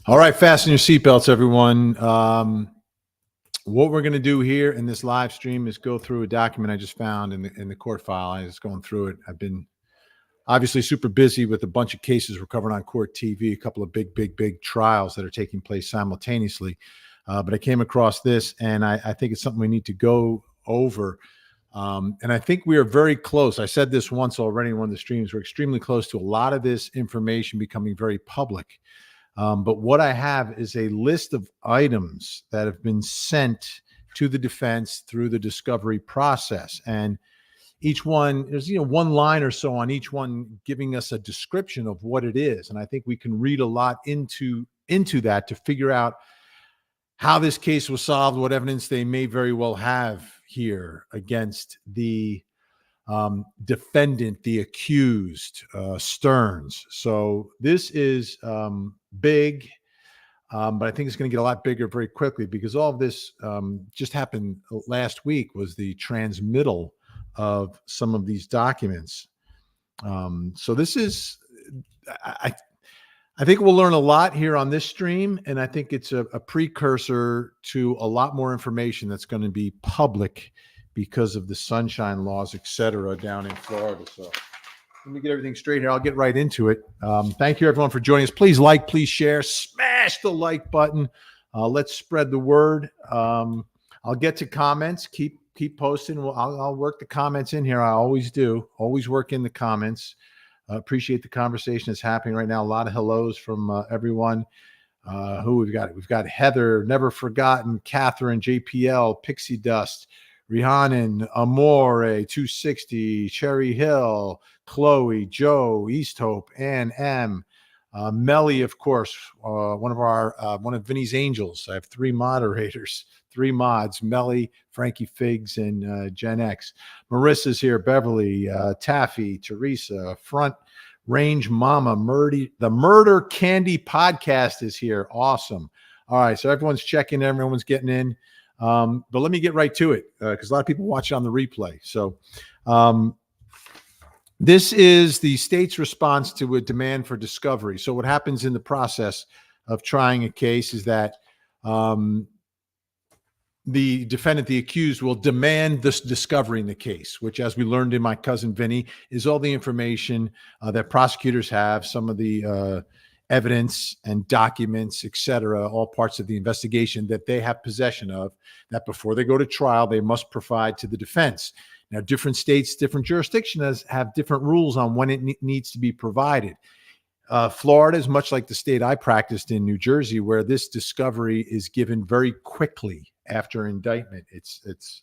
All right, fasten your seatbelts, everyone. What we're going to do here in this live stream is go through a document I just found in the court file. I was going through it. I've been obviously super busy with a bunch of cases we're covering on Court TV, a couple of big trials that are taking place simultaneously. But I came across this, and I think it's something we need to go over. And I think we are very close. I said this once already in one of the streams. We're extremely close to a lot of this information becoming very public. But what I have is a list of items that have been sent to the defense through the discovery process. And each one, there's one line or so on each one giving us a description of what it is. And I think we can read a lot into that to figure out how this case was solved, what evidence they may very well have here against the defendant, the accused, Stearns. So this is big, but I think it's going to get a lot bigger very quickly because all of this just happened last week was the transmittal of some of these documents. So this is, I think we'll learn a lot here on this stream, and I think it's a precursor to a lot more information that's going to be public because of the sunshine laws, et cetera, down in Florida. So let me get everything straight here. I'll get right into it. Thank you, everyone, for joining us. Please like, please share, smash the like button. Let's spread the word. I'll get to comments. Keep posting. I'll work the comments in here. I always do. Always work in the comments. Appreciate the conversation that's happening right now. A lot of hellos from everyone. Who we've got? We've got Heather, Never Forgotten, Catherine, JPL, Pixie Dust, Rihannan, Amore, 260, Cherry Hill, Chloe, Joe, East Hope, Ann M, Melly, of course, one of Vinny's angels. I have three moderators, three mods: Melly, Frankie Figs, and Gen X. Marissa's here, Beverly, Taffy, Teresa, Front Range Mama, the Murder Candy Podcast is here. Awesome. All right, so everyone's checking, everyone's getting in. But let me get right to it because a lot of people watch it on the replay. So this is the state's response to a demand for discovery. So what happens in the process of trying a case is that the defendant, the accused, will demand this discovery in the case, which, as we learned in My Cousin Vinny, is all the information that prosecutors have, some of the evidence and documents, et cetera, all parts of the investigation that they have possession of, that before they go to trial, they must provide to the defense. Now, different states, different jurisdictions have different rules on when it needs to be provided. Florida is much like the state I practiced in, New Jersey, where this discovery is given very quickly after indictment. It's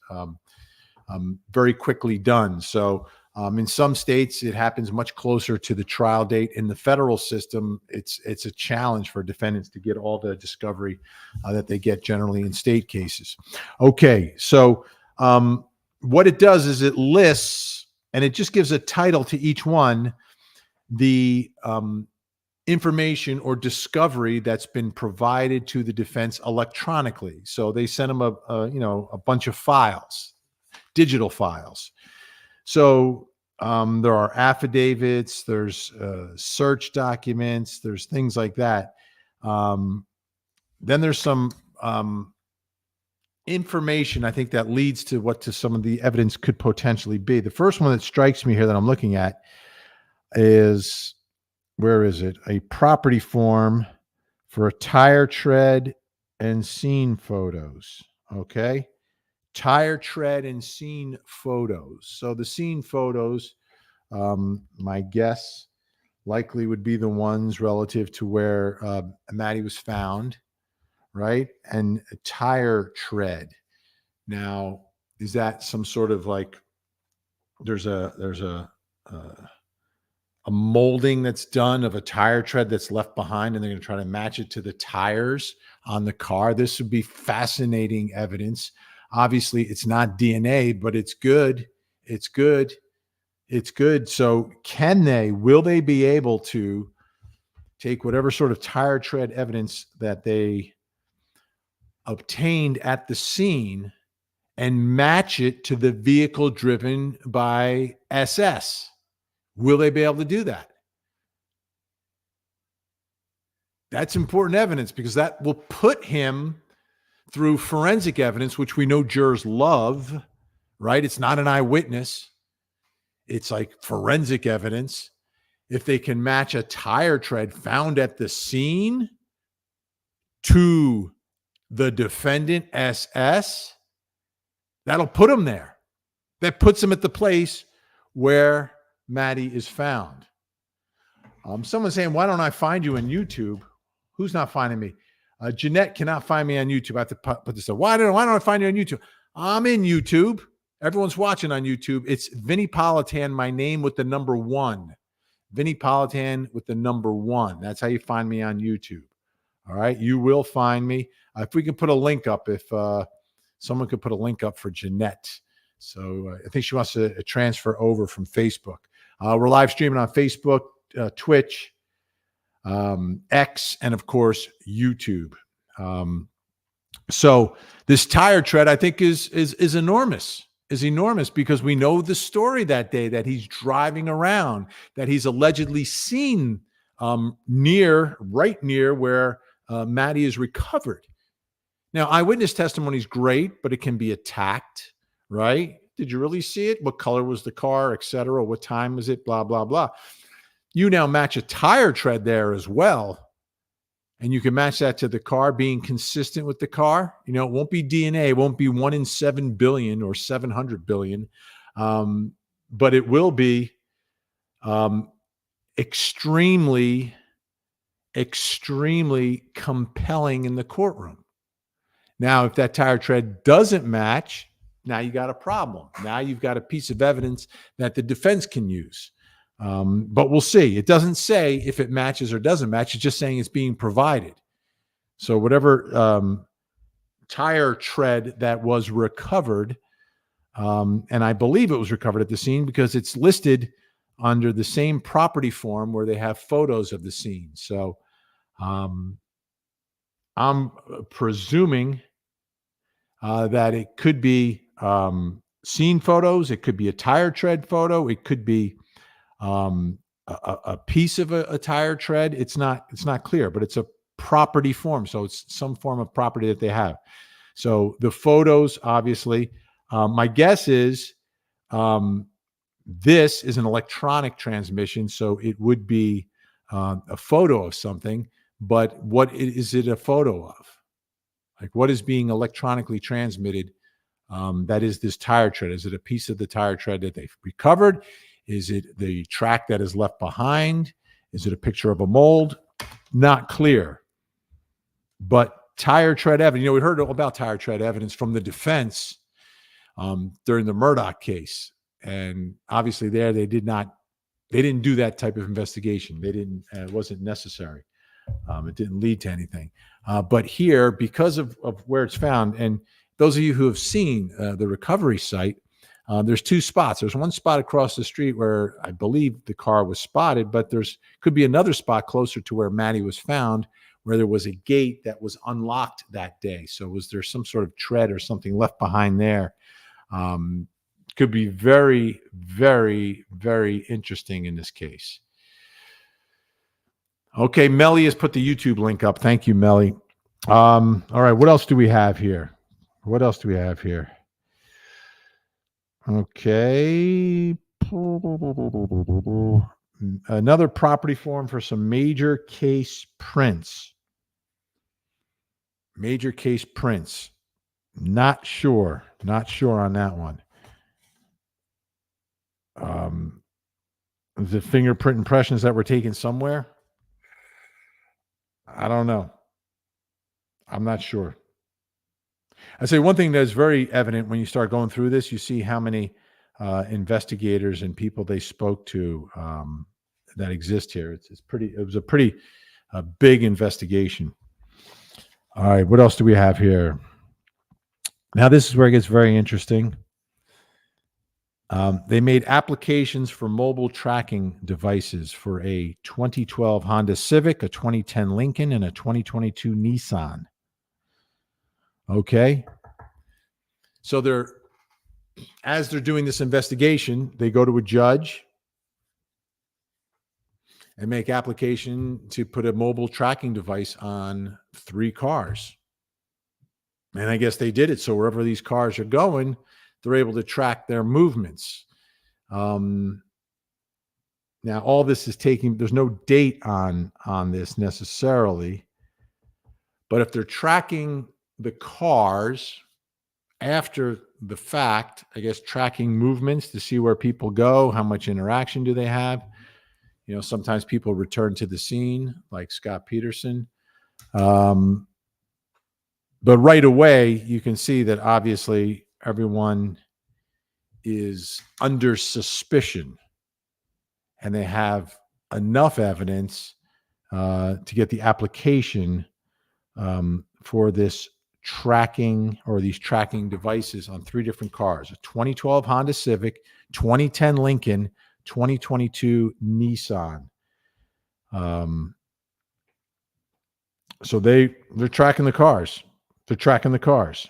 very quickly done. So in some states, it happens much closer to the trial date. In the federal system, it's a challenge for defendants to get all the discovery that they get generally in state cases. Okay, so what it does is it lists, and it just gives a title to each one, the information or discovery that's been provided to the defense electronically. So they send them a bunch of files, digital files. So there are affidavits, there's search documents, there's things like that. Then there's some information, I think, that leads to some of the evidence could potentially be. The first one that strikes me here that I'm looking at is, where is it? A property form for a tire tread and scene photos. Okay. Tire tread and scene photos. So the scene photos, my guess likely would be the ones relative to where Maddie was found, right? And a tire tread. Now, is that some sort of like, there's a molding that's done of a tire tread that's left behind, and they're going to try to match it to the tires on the car. This would be fascinating evidence. Obviously, it's not DNA, but it's good. It's good. It's good. So will they be able to take whatever sort of tire tread evidence that they obtained at the scene and match it to the vehicle driven by SS? Will they be able to do that? That's important evidence because that will put him through forensic evidence, which we know jurors love, right? It's not an eyewitness. It's like forensic evidence. If they can match a tire tread found at the scene to the defendant SS, that'll put him there. That puts him at the place where Maddie is found. Someone's saying, why don't I find you on YouTube? Who's not finding me? Jeanette cannot find me on YouTube. I have to put this up. Why don't I find you on YouTube? I'm in YouTube. Everyone's watching on YouTube. It's Vinny Politan, my name with the number 1. Vinny Politan with the number 1. That's how you find me on YouTube. All right. You will find me. If we can put a link up, if someone could put a link up for Jeanette. So I think she wants to transfer over from Facebook. We're live streaming on Facebook, Twitch, X, and of course, YouTube. So this tire tread, I think, is enormous. Is enormous because we know the story that day that he's driving around, that he's allegedly seen right near where Maddie is recovered. Now, eyewitness testimony is great, but it can be attacked, right? Did you really see it? What color was the car, et cetera? What time was it? Blah, blah, blah. You now match a tire tread there as well. And you can match that to the car being consistent with the car. You know, it won't be DNA. It won't be 1 in 7 billion or 700 billion. But it will be extremely compelling in the courtroom. Now, if that tire tread doesn't match, now you got a problem. Now you've got a piece of evidence that the defense can use. But we'll see. It doesn't say if it matches or doesn't match. It's just saying it's being provided. So whatever tire tread that was recovered, and I believe it was recovered at the scene because it's listed under the same property form where they have photos of the scene. So I'm presuming that it could be scene photos. It could be a tire tread photo. It could be a piece of a tire tread. It's not clear, but it's a property form. So it's some form of property that they have. So the photos, obviously, my guess is this is an electronic transmission. So it would be a photo of something, but what is it a photo of? Like what is being electronically transmitted? That is this tire tread. Is it a piece of the tire tread that they've recovered? Is it the track that is left behind? Is it a picture of a mold? Not clear. But tire tread evidence, we heard about tire tread evidence from the defense during the Murdoch case. And obviously there they didn't do that type of investigation. It wasn't necessary. It didn't lead to anything. But here, because of where it's found, and those of you who have seen the recovery site, there's 2 spots. There's one spot across the street where I believe the car was spotted, but could be another spot closer to where Maddie was found, where there was a gate that was unlocked that day. So was there some sort of tread or something left behind there? Could be very, very, very interesting in this case. Okay, Melly has put the YouTube link up. Thank you, Melly. All right, what else do we have here? Okay. Another property form for some major case prints. Major case prints. Not sure on that one. The fingerprint impressions that were taken somewhere? I don't know. I'm not sure. I say one thing that's very evident when you start going through this, you see how many investigators and people they spoke to that exist here. It was a pretty big investigation. All right, what else do we have here? Now this is where it gets very interesting. They made applications for mobile tracking devices for a 2012 Honda Civic, a 2010 Lincoln, and a 2022 Nissan. Okay. So as they're doing this investigation, they go to a judge and make application to put a mobile tracking device on 3 cars. And I guess they did it. So wherever these cars are going, they're able to track their movements. Now, all this is taking, there's no date on this necessarily, but if they're tracking the cars after the fact, I guess tracking movements to see where people go, how much interaction do they have. Sometimes people return to the scene, like Scott Peterson. But right away, you can see that obviously everyone is under suspicion, and they have enough evidence to get the application for this tracking, or these tracking devices on 3 different cars: a 2012 Honda Civic, 2010 Lincoln, 2022 Nissan. So they're tracking the cars. They're tracking the cars.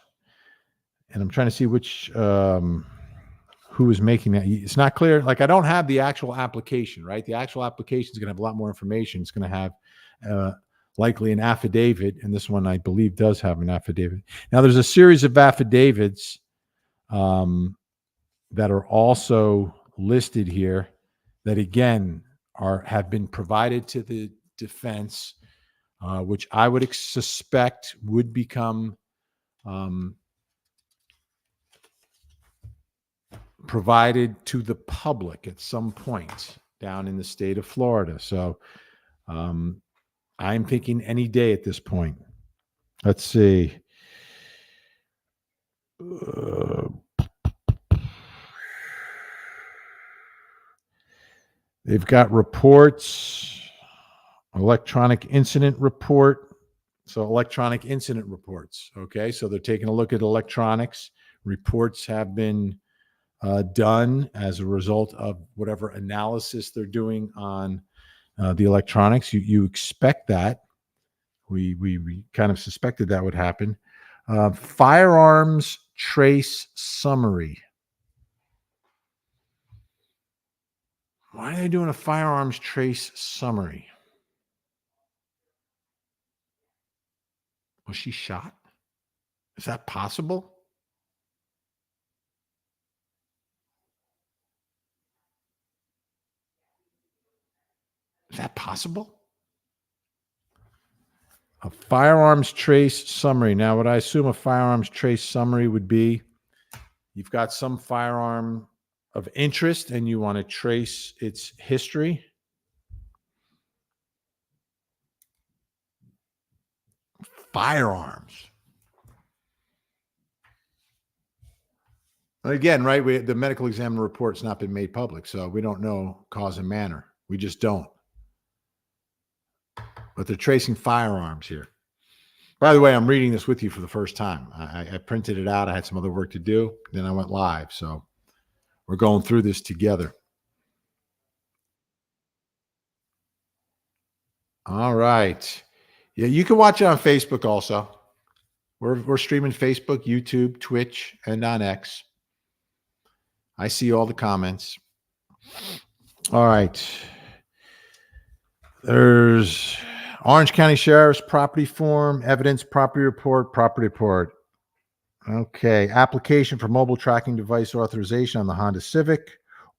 And I'm trying to see which who is making that. It's not clear. Like, I don't have the actual application, right? The actual application is going to have a lot more information. It's going to have likely an affidavit, and this one I believe does have an affidavit. Now, there's a series of affidavits that are also listed here that, again, have been provided to the defense, which I would suspect would become provided to the public at some point down in the state of Florida. So I'm thinking any day at this point. Let's see. They've got reports, electronic incident report. So electronic incident reports. Okay. So they're taking a look at electronics. Reports have been done as a result of whatever analysis they're doing on the electronics. You expect that. We kind of suspected that would happen. Firearms trace summary. Why are they doing a firearms trace summary? Was she shot? Is that possible? Is that possible? A firearms trace summary. Now, what I assume a firearms trace summary would be, you've got some firearm of interest and you want to trace its history. Firearms. Again, right? The medical examiner report's not been made public, so we don't know cause and manner. We just don't. But they're tracing firearms here. By the way, I'm reading this with you for the first time. I printed it out. I had some other work to do. Then I went live. So we're going through this together. All right. Yeah, you can watch it on Facebook also. We're streaming Facebook, YouTube, Twitch, and on X. I see all the comments. All right. There's Orange County Sheriff's property form, evidence, property report, property report. Okay. Application for mobile tracking device authorization on the Honda Civic.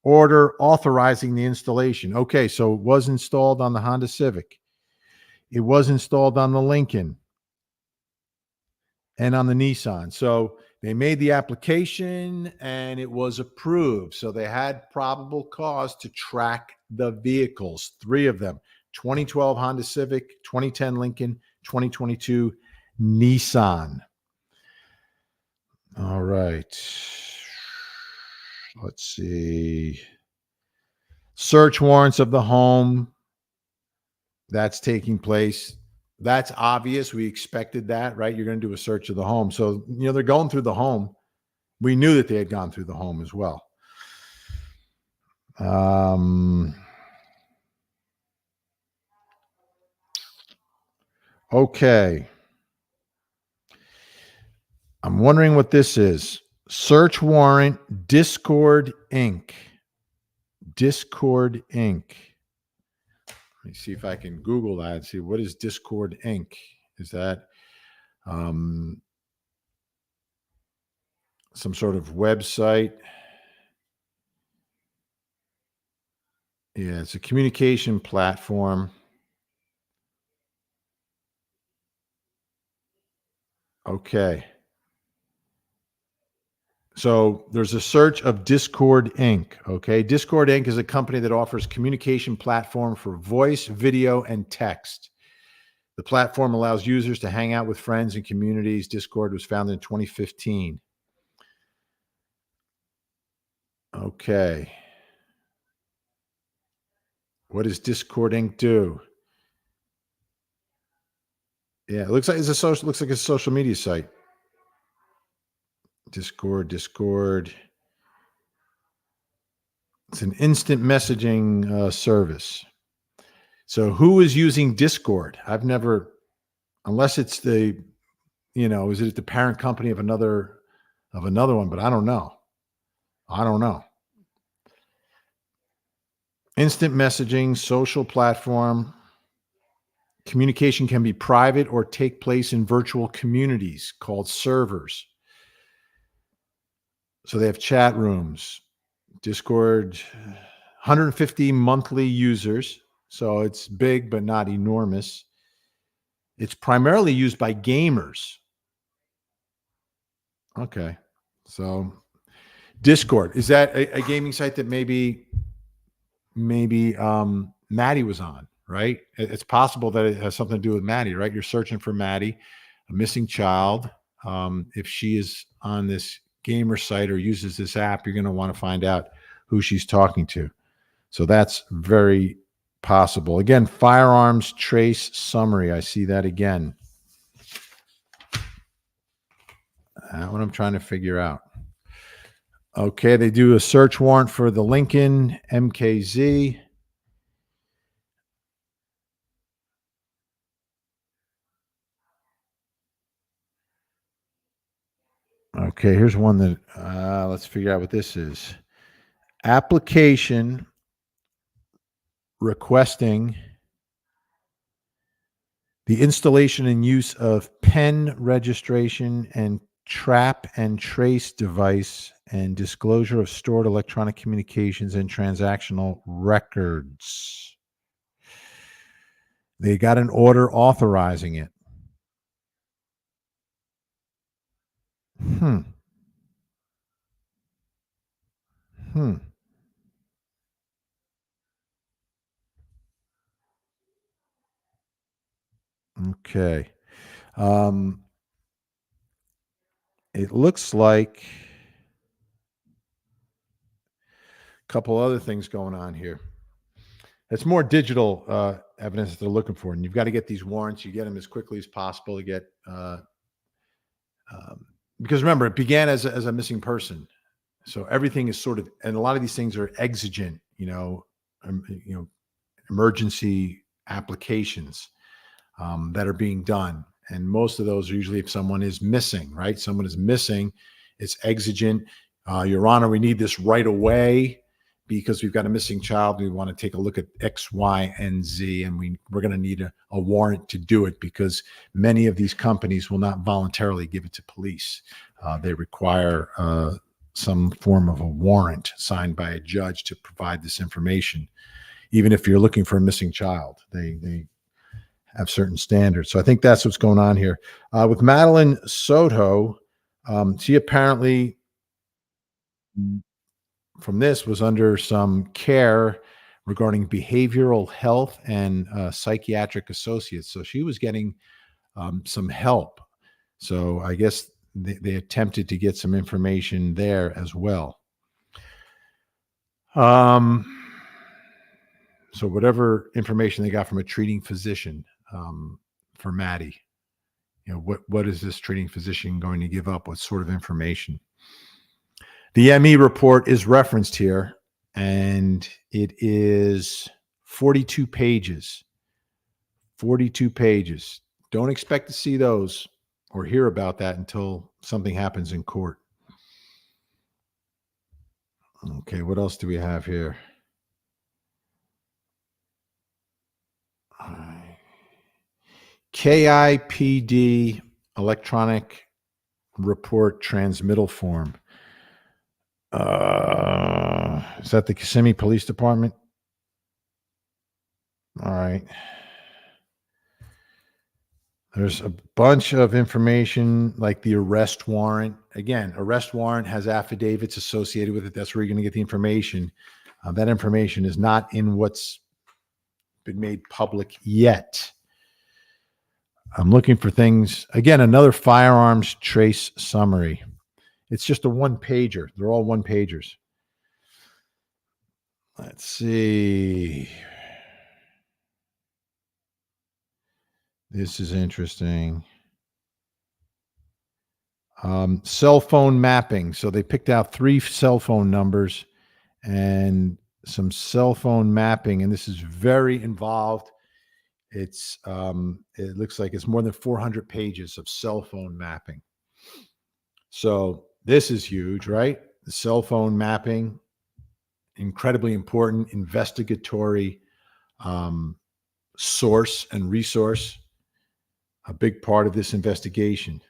Order authorizing the installation. Okay. So it was installed on the Honda Civic. It was installed on the Lincoln and on the Nissan. So they made the application and it was approved. So they had probable cause to track the vehicles, 3 of them: 2012 Honda Civic, 2010 Lincoln, 2022 Nissan. All right. Let's see. Search warrants of the home. That's taking place. That's obvious. We expected that, right? You're going to do a search of the home. So, they're going through the home. We knew that they had gone through the home as well. Okay. I'm wondering what this is. Search warrant, Discord Inc. Discord Inc. me see if I can Google that and see what is Discord Inc. Is that some sort of website? Yeah, it's a communication platform. Okay. So there's a search of Discord Inc. Okay. Discord Inc. is a company that offers communication platform for voice, video, and text. The platform allows users to hang out with friends and communities. Discord was founded in 2015. Okay. What does Discord Inc. do? Yeah, it looks like looks like a social media site. Discord. It's an instant messaging service. So who is using Discord? I've never, unless it's the, is it the parent company of another one? But I don't know. Instant messaging, social platform. Communication can be private or take place in virtual communities called servers. So they have chat rooms. Discord, 150 monthly users. So it's big, but not enormous. It's primarily used by gamers. Okay. So Discord, is that a gaming site that maybe Maddie was on, right? It's possible that it has something to do with Maddie, right? You're searching for Maddie, a missing child. If she is on this gamer site or uses this app, you're going to want to find out who she's talking to. So that's very possible. Again, firearms trace summary. I see that again. That's what I'm trying to figure out. Okay, they do a search warrant for the Lincoln MKZ. Okay, here's one that let's figure out what this is. Application requesting the installation and use of pen registration and trap and trace device and disclosure of stored electronic communications and transactional records. They got an order authorizing it. Hmm. Okay. It looks like a couple other things going on here. It's more digital evidence that they're looking for, and you've got to get these warrants. You get them as quickly as possible to get, because remember, it began as a missing person, so everything is sort of, and a lot of these things are exigent, emergency applications that are being done, and most of those are usually if someone is missing, right? Someone is missing, it's exigent. Your Honor, we need this right away because we've got a missing child. We want to take a look at X, Y, and Z, and we're going to need a warrant to do it because many of these companies will not voluntarily give it to police. They require some form of a warrant signed by a judge to provide this information. Even if you're looking for a missing child, they have certain standards. So I think that's what's going on here. With MadelineS0t0, she apparently from this was under some care regarding behavioral health and psychiatric associates. So she was getting some help. So I guess they attempted to get some information there as well. So whatever information they got from a treating physician for Maddie, what is this treating physician going to give up? What sort of information? The ME report is referenced here, and it is 42 pages. 42 pages. Don't expect to see those or hear about that until something happens in court. Okay, what else do we have here? All right. KIPD electronic report transmittal form. Is that the Kissimmee Police Department? All right. There's a bunch of information like the arrest warrant. Again, arrest warrant has affidavits associated with it. That's where you're going to get the information. That information is not in what's been made public yet. I'm looking for things. Again, another firearms trace summary. It's just a one-pager. They're all one-pagers. Let's see. This is interesting. Cell phone mapping. So they picked out 3 cell phone numbers and some cell phone mapping, and this is very involved. It's it looks like it's more than 400 pages of cell phone mapping. So this is huge, right? The cell phone mapping, incredibly important investigatory source and resource, a big part of this investigation.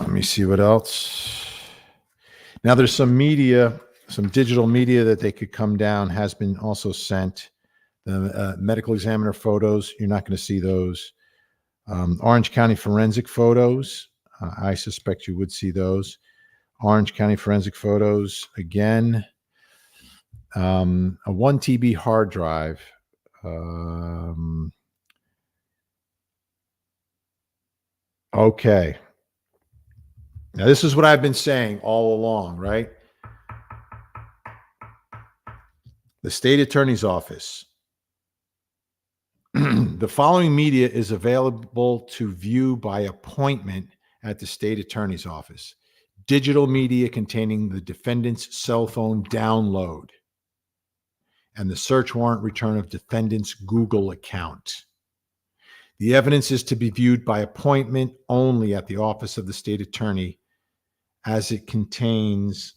Let me see what else. Now there's some media, some digital media that they could come down has been also sent. The medical examiner photos, you're not going to see those. Orange County forensic photos, I suspect you would see those. Orange County forensic photos, again. A 1 TB hard drive. Okay. Now, this is what I've been saying all along, right? The state attorney's office. The following media is available to view by appointment at the state attorney's office. Digital media containing the defendant's cell phone download and the search warrant return of defendant's Google account. The evidence is to be viewed by appointment only at the office of the state attorney, as it contains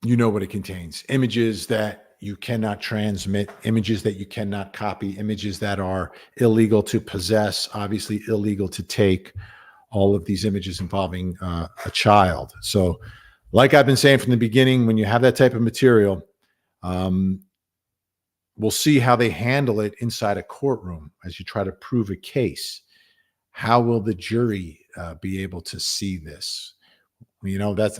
you know what it contains. Images that you cannot transmit, images that you cannot copy, images that are illegal to possess, obviously illegal to take, all of these images involving a child. So like I've been saying from the beginning, when you have that type of material, we'll see how they handle it inside a courtroom as you try to prove a case. How will the jury be able to see this? You know, that's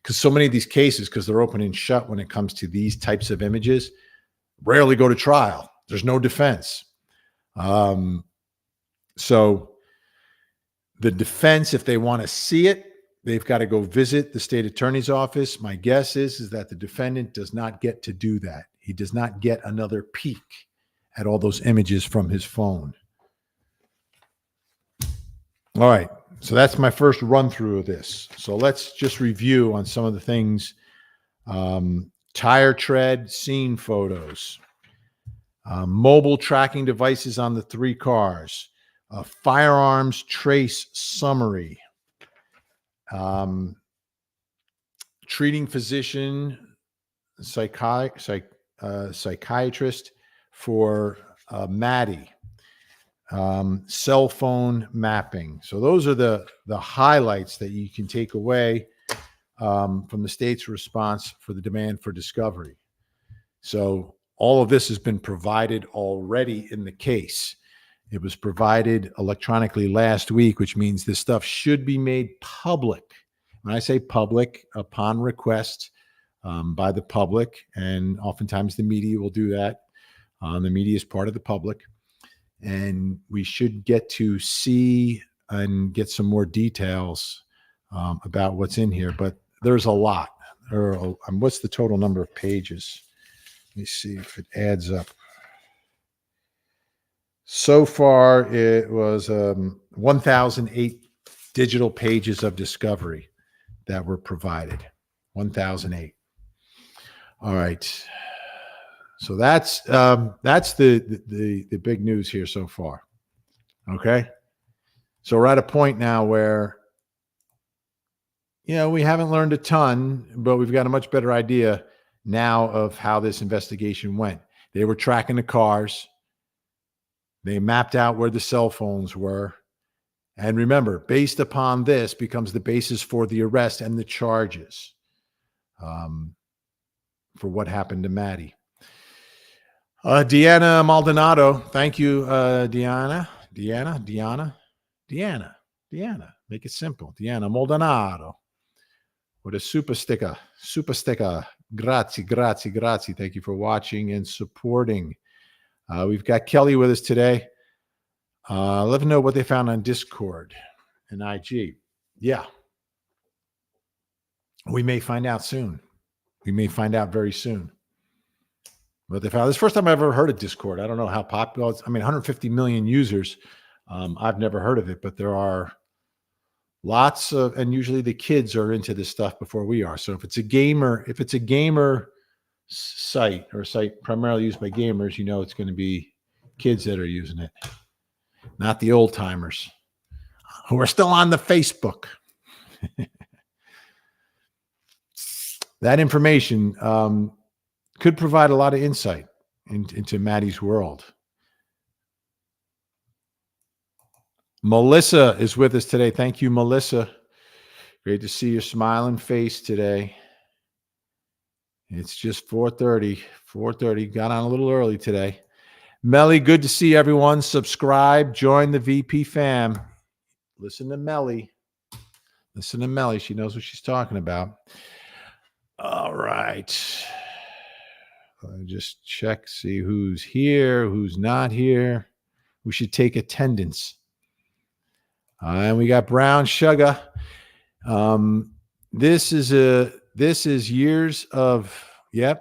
because so many of these cases, because they're open and shut when it comes to these types of images, rarely go to trial. There's no defense. So the defense, if they want to see it, they've got to go visit the state attorney's office. My guess is that the defendant does not get to do that. He does not get another peek at all those images from his phone. All right. So that's my first run through of this. So let's just review on some of the things. Tire tread, scene photos, mobile tracking devices on the 3 cars, firearms trace summary, treating physician, psychiatrist for Maddie. Cell phone mapping. So those are the highlights that you can take away from the state's response for the demand for discovery. So all of this has been provided already in the case. It was provided electronically last week, which means this stuff should be made public. When I say public, upon request by the public, and oftentimes the media will do that. The media is part of the public. And we should get to see and get some more details about what's in here. But there's a lot. What's the total number of pages? Let me see if it adds up. So far, it was 1,008 digital pages of discovery that were provided. 1,008. All right. So that's the big news here so far. Okay. So we're at a point now where, we haven't learned a ton, but we've got a much better idea now of how this investigation went. They were tracking the cars. They mapped out where the cell phones were. And remember, based upon this becomes the basis for the arrest and the charges for what happened to Maddie. Deanna Maldonado. Thank you, Deanna. Deanna. Make it simple. Deanna Maldonado with a super sticker. Grazie. Thank you for watching and supporting. We've got Kelly with us today. Let them know what they found on Discord and IG. Yeah. We may find out soon. We may find out very soon what they found. This is the first time I've ever heard of Discord. I don't know how popular it's. 150 million users. I've never heard of it, but there are lots of, and usually the kids are into this stuff before we are. So if it's a gamer site or a site primarily used by gamers, it's going to be kids that are using it, not the old timers who are still on the Facebook. That information could provide a lot of insight into Maddie's world. Melissa is with us today. Thank you, Melissa. Great to see your smiling face today. It's just 4:30. Got on a little early today. Melly, good to see everyone. Subscribe. Join the VP fam. Listen to Melly. She knows what she's talking about. All right. I'll just check, see who's here, who's not here. We should take attendance. And we got Brown Sugar. This is years of, a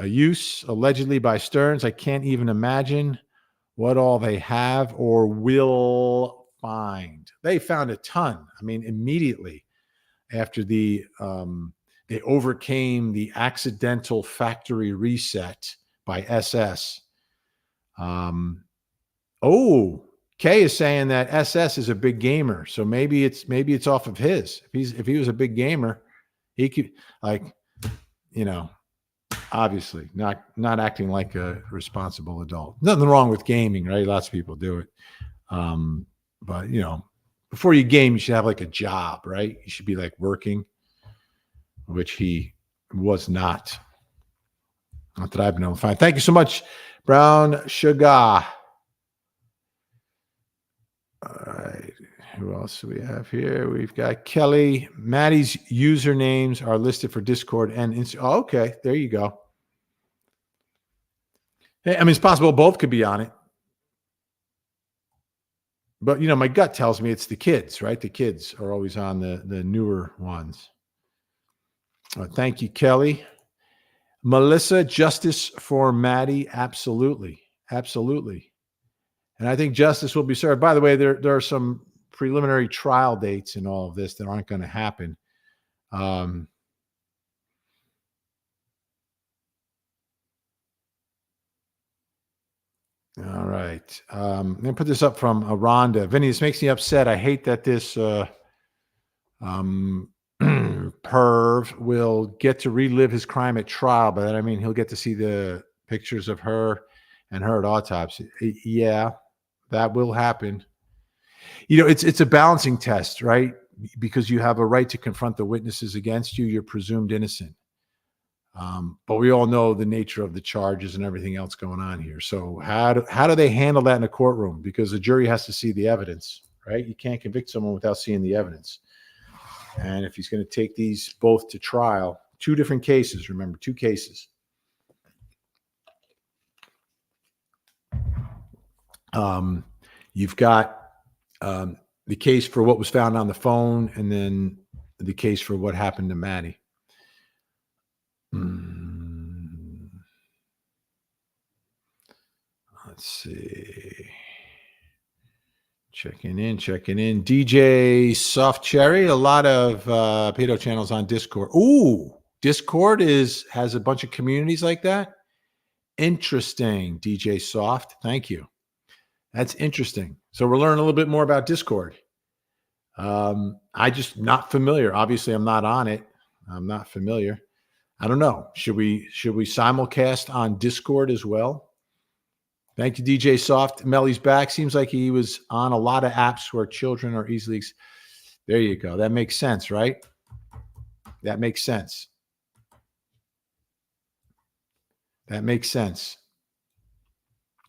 use allegedly by Stearns. I can't even imagine what all they have or will find. They found a ton. Immediately after they overcame the accidental factory reset by SS. Kay is saying that SS is a big gamer, so maybe it's off of his. If he was a big gamer, he could, obviously not acting like a responsible adult. Nothing wrong with gaming, right? Lots of people do it, but before you game, you should have like a job, right? You should be like working, which he was not. Not that I've been able to find. Thank you so much, Brown Sugar. All right. Who else do we have here? We've got Kelly. Maddie's usernames are listed for Discord and Instagram. Oh, okay. There you go. Hey, it's possible both could be on it. But, my gut tells me it's the kids, right? The kids are always on the newer ones. Thank you, Kelly. Melissa, justice for Maddie. Absolutely. And I think justice will be served. By the way, there are some preliminary trial dates in all of this that aren't going to happen. All right. I'm going to put this up from Rhonda. Vinny, this makes me upset. I hate that this perv will get to relive his crime at trial, but he'll get to see the pictures of her and her at autopsy. Yeah, that will happen. It's a balancing test, right? Because you have a right to confront the witnesses against you. You're presumed innocent. But we all know the nature of the charges and everything else going on here. So how do they handle that in a courtroom? Because the jury has to see the evidence, right? You can't convict someone without seeing the evidence. And if he's going to take these both to trial, 2 different cases, remember, 2 cases. You've got the case for what was found on the phone, and then the case for what happened to Maddie. Let's see. Checking in. DJ Soft Cherry, a lot of pedo channels on Discord. Ooh, Discord has a bunch of communities like that. Interesting, DJ Soft. Thank you. That's interesting. So we're learning a little bit more about Discord. I just not familiar. Obviously, I'm not on it. I'm not familiar. I don't know. Should we simulcast on Discord as well? Thank you, DJ Soft. Melly's back. Seems like he was on a lot of apps where children are easily. There you go. That makes sense, right? That makes sense. That makes sense.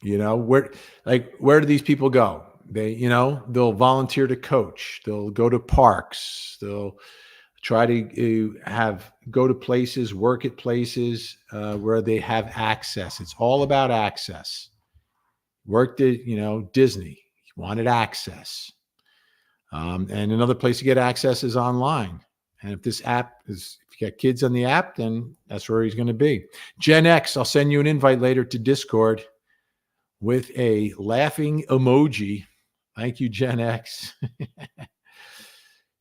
You know, where do these people go? They'll volunteer to coach. They'll go to parks. They'll try to go to places, work at places where they have access. It's all about access. Worked at, Disney. He wanted access. And another place to get access is online. And if this app if you got kids on the app, then that's where he's going to be. Gen X, I'll send you an invite later to Discord with a laughing emoji. Thank you, Gen X.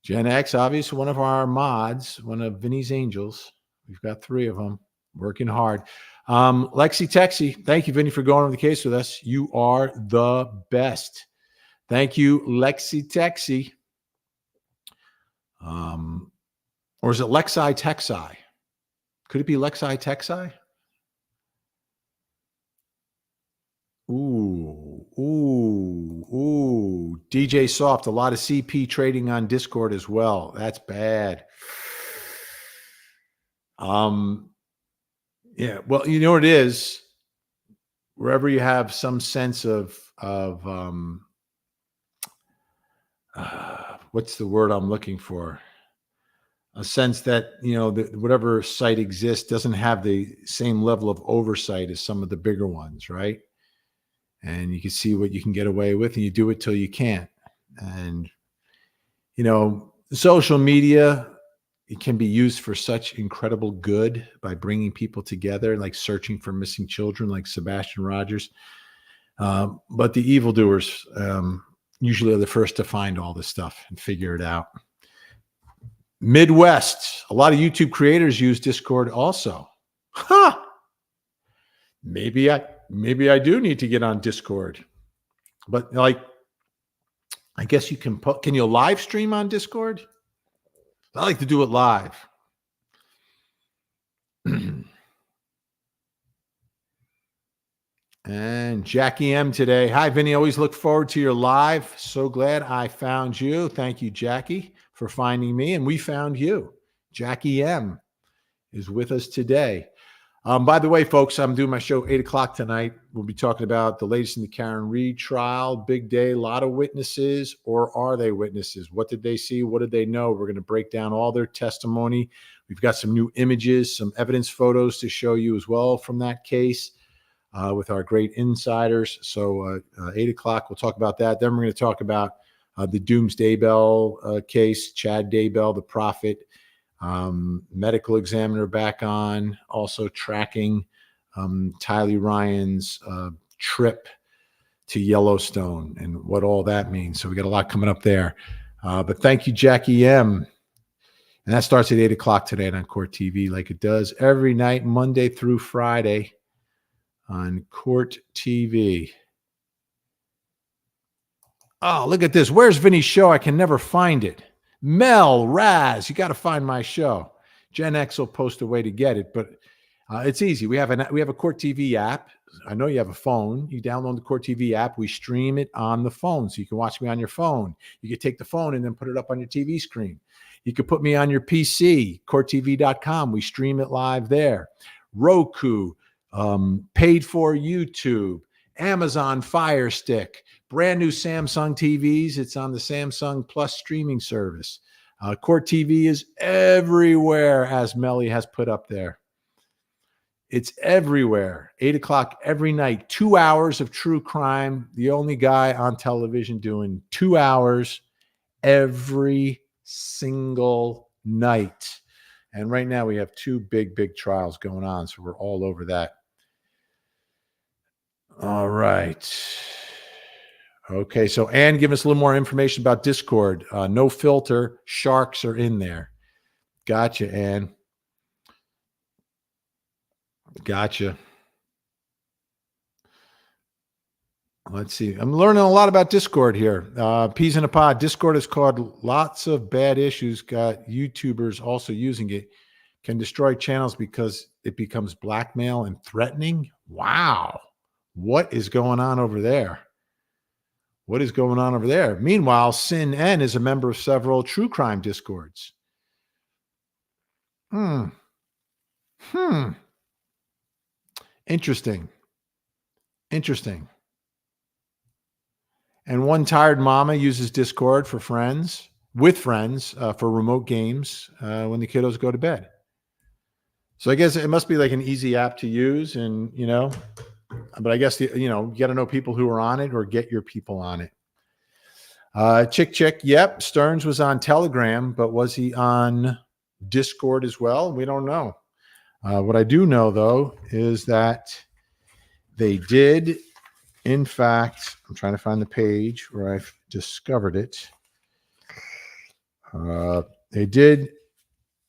Gen X, obviously one of our mods, one of Vinny's angels. We've got 3 of them working hard. Lexi Texi, thank you, Vinny, for going over the case with us. You are the best. Thank you, Lexi Texi. Or is it Lexi Texi? Could it be Lexi Texi? Ooh. DJ Soft, a lot of CP trading on Discord as well. That's bad. Yeah, well, you know what it is? Wherever you have some sense of what's the word I'm looking for? A sense that, whatever site exists doesn't have the same level of oversight as some of the bigger ones, right? And you can see what you can get away with, and you do it till you can't. And, social media, it can be used for such incredible good by bringing people together, like searching for missing children, like Sebastian Rogers. But the evildoers usually are the first to find all this stuff and figure it out. Midwest, a lot of YouTube creators use Discord also. Maybe I do need to get on Discord. But I guess you can you live stream on Discord? I like to do it live. And Jackie M today. Hi, Vinny. Always look forward to your live. So glad I found you. Thank you, Jackie, for finding me. And we found you. Jackie M is with us today. By the way, folks, I'm doing my show 8:00 tonight. We'll be talking about the latest in the Karen Reed trial. Big day, a lot of witnesses, or are they witnesses? What did they see? What did they know? We're going to break down all their testimony. We've got some new images, some evidence photos to show you as well from that case with our great insiders. So 8:00, we'll talk about that. Then we're going to talk about the Doomsday Bell case, Chad Daybell, the prophet. Medical examiner back on, also tracking Tylee Ryan's trip to Yellowstone and what all that means. So we got a lot coming up there. But thank you, Jackie M. And that starts at 8:00 today on Court TV, like it does every night, Monday through Friday on Court TV. Oh, look at this. Where's Vinny's show? I can never find it. Mel, Raz, you got to find my show. Gen X will post a way to get it, but it's easy. We have a Court TV app. I know you have a phone. You download the Court TV app. We stream it on the phone, so you can watch me on your phone. You can take the phone and then put it up on your TV screen. You can put me on your PC, courttv.com. We stream it live there. Roku, paid for YouTube, Amazon Fire Stick, brand new Samsung TVs. It's on the Samsung Plus streaming service. Court TV is everywhere, as Melly has put up there. It's everywhere. 8:00 every night. 2 hours of true crime. The only guy on television doing 2 hours every single night. And right now we have 2 big trials going on. So we're all over that. All right. Okay, so Ann, give us a little more information about Discord. No filter. Sharks are in there. Gotcha, Ann. Gotcha. Let's see. I'm learning a lot about Discord here. Peas in a pod. Discord has caused lots of bad issues. Got YouTubers also using it. Can destroy channels because it becomes blackmail and threatening. Wow. What is going on over there? What is going on over there? Meanwhile, Sin N is a member of several true crime Discords. Interesting. Interesting. And one tired mama uses Discord for friends, with friends, for remote games when the kiddos go to bed. So I guess it must be like an easy app to use, and but I guess you got to know people who are on it or get your people on it. Chick. Yep, Stearns was on Telegram, but was he on Discord as well? We don't know. What I do know though is that they did. In fact, I'm trying to find the page where I've discovered it. They did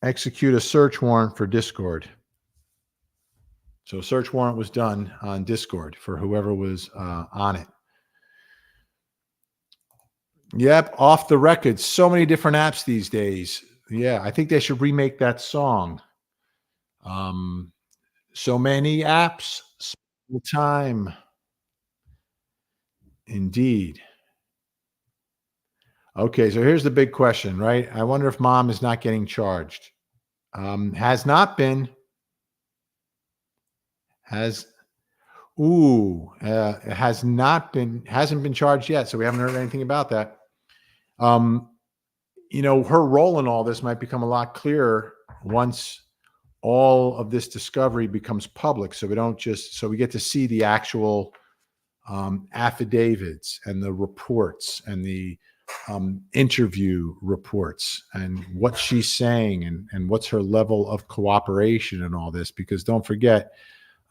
execute a search warrant for Discord. So a search warrant was done on Discord for whoever was on it. Yep, Off the Record. So many different apps these days. Yeah, I think they should remake that song. So many apps, so little time. Indeed. Okay, so here's the big question, right? I wonder if mom is not getting charged. Has not been. Has not been, hasn't been charged yet. So we haven't heard anything about that. Her role in all this might become a lot clearer once all of this discovery becomes public. So we get to see the actual affidavits and the reports and the interview reports and what she's saying and what's her level of cooperation and all this, because don't forget,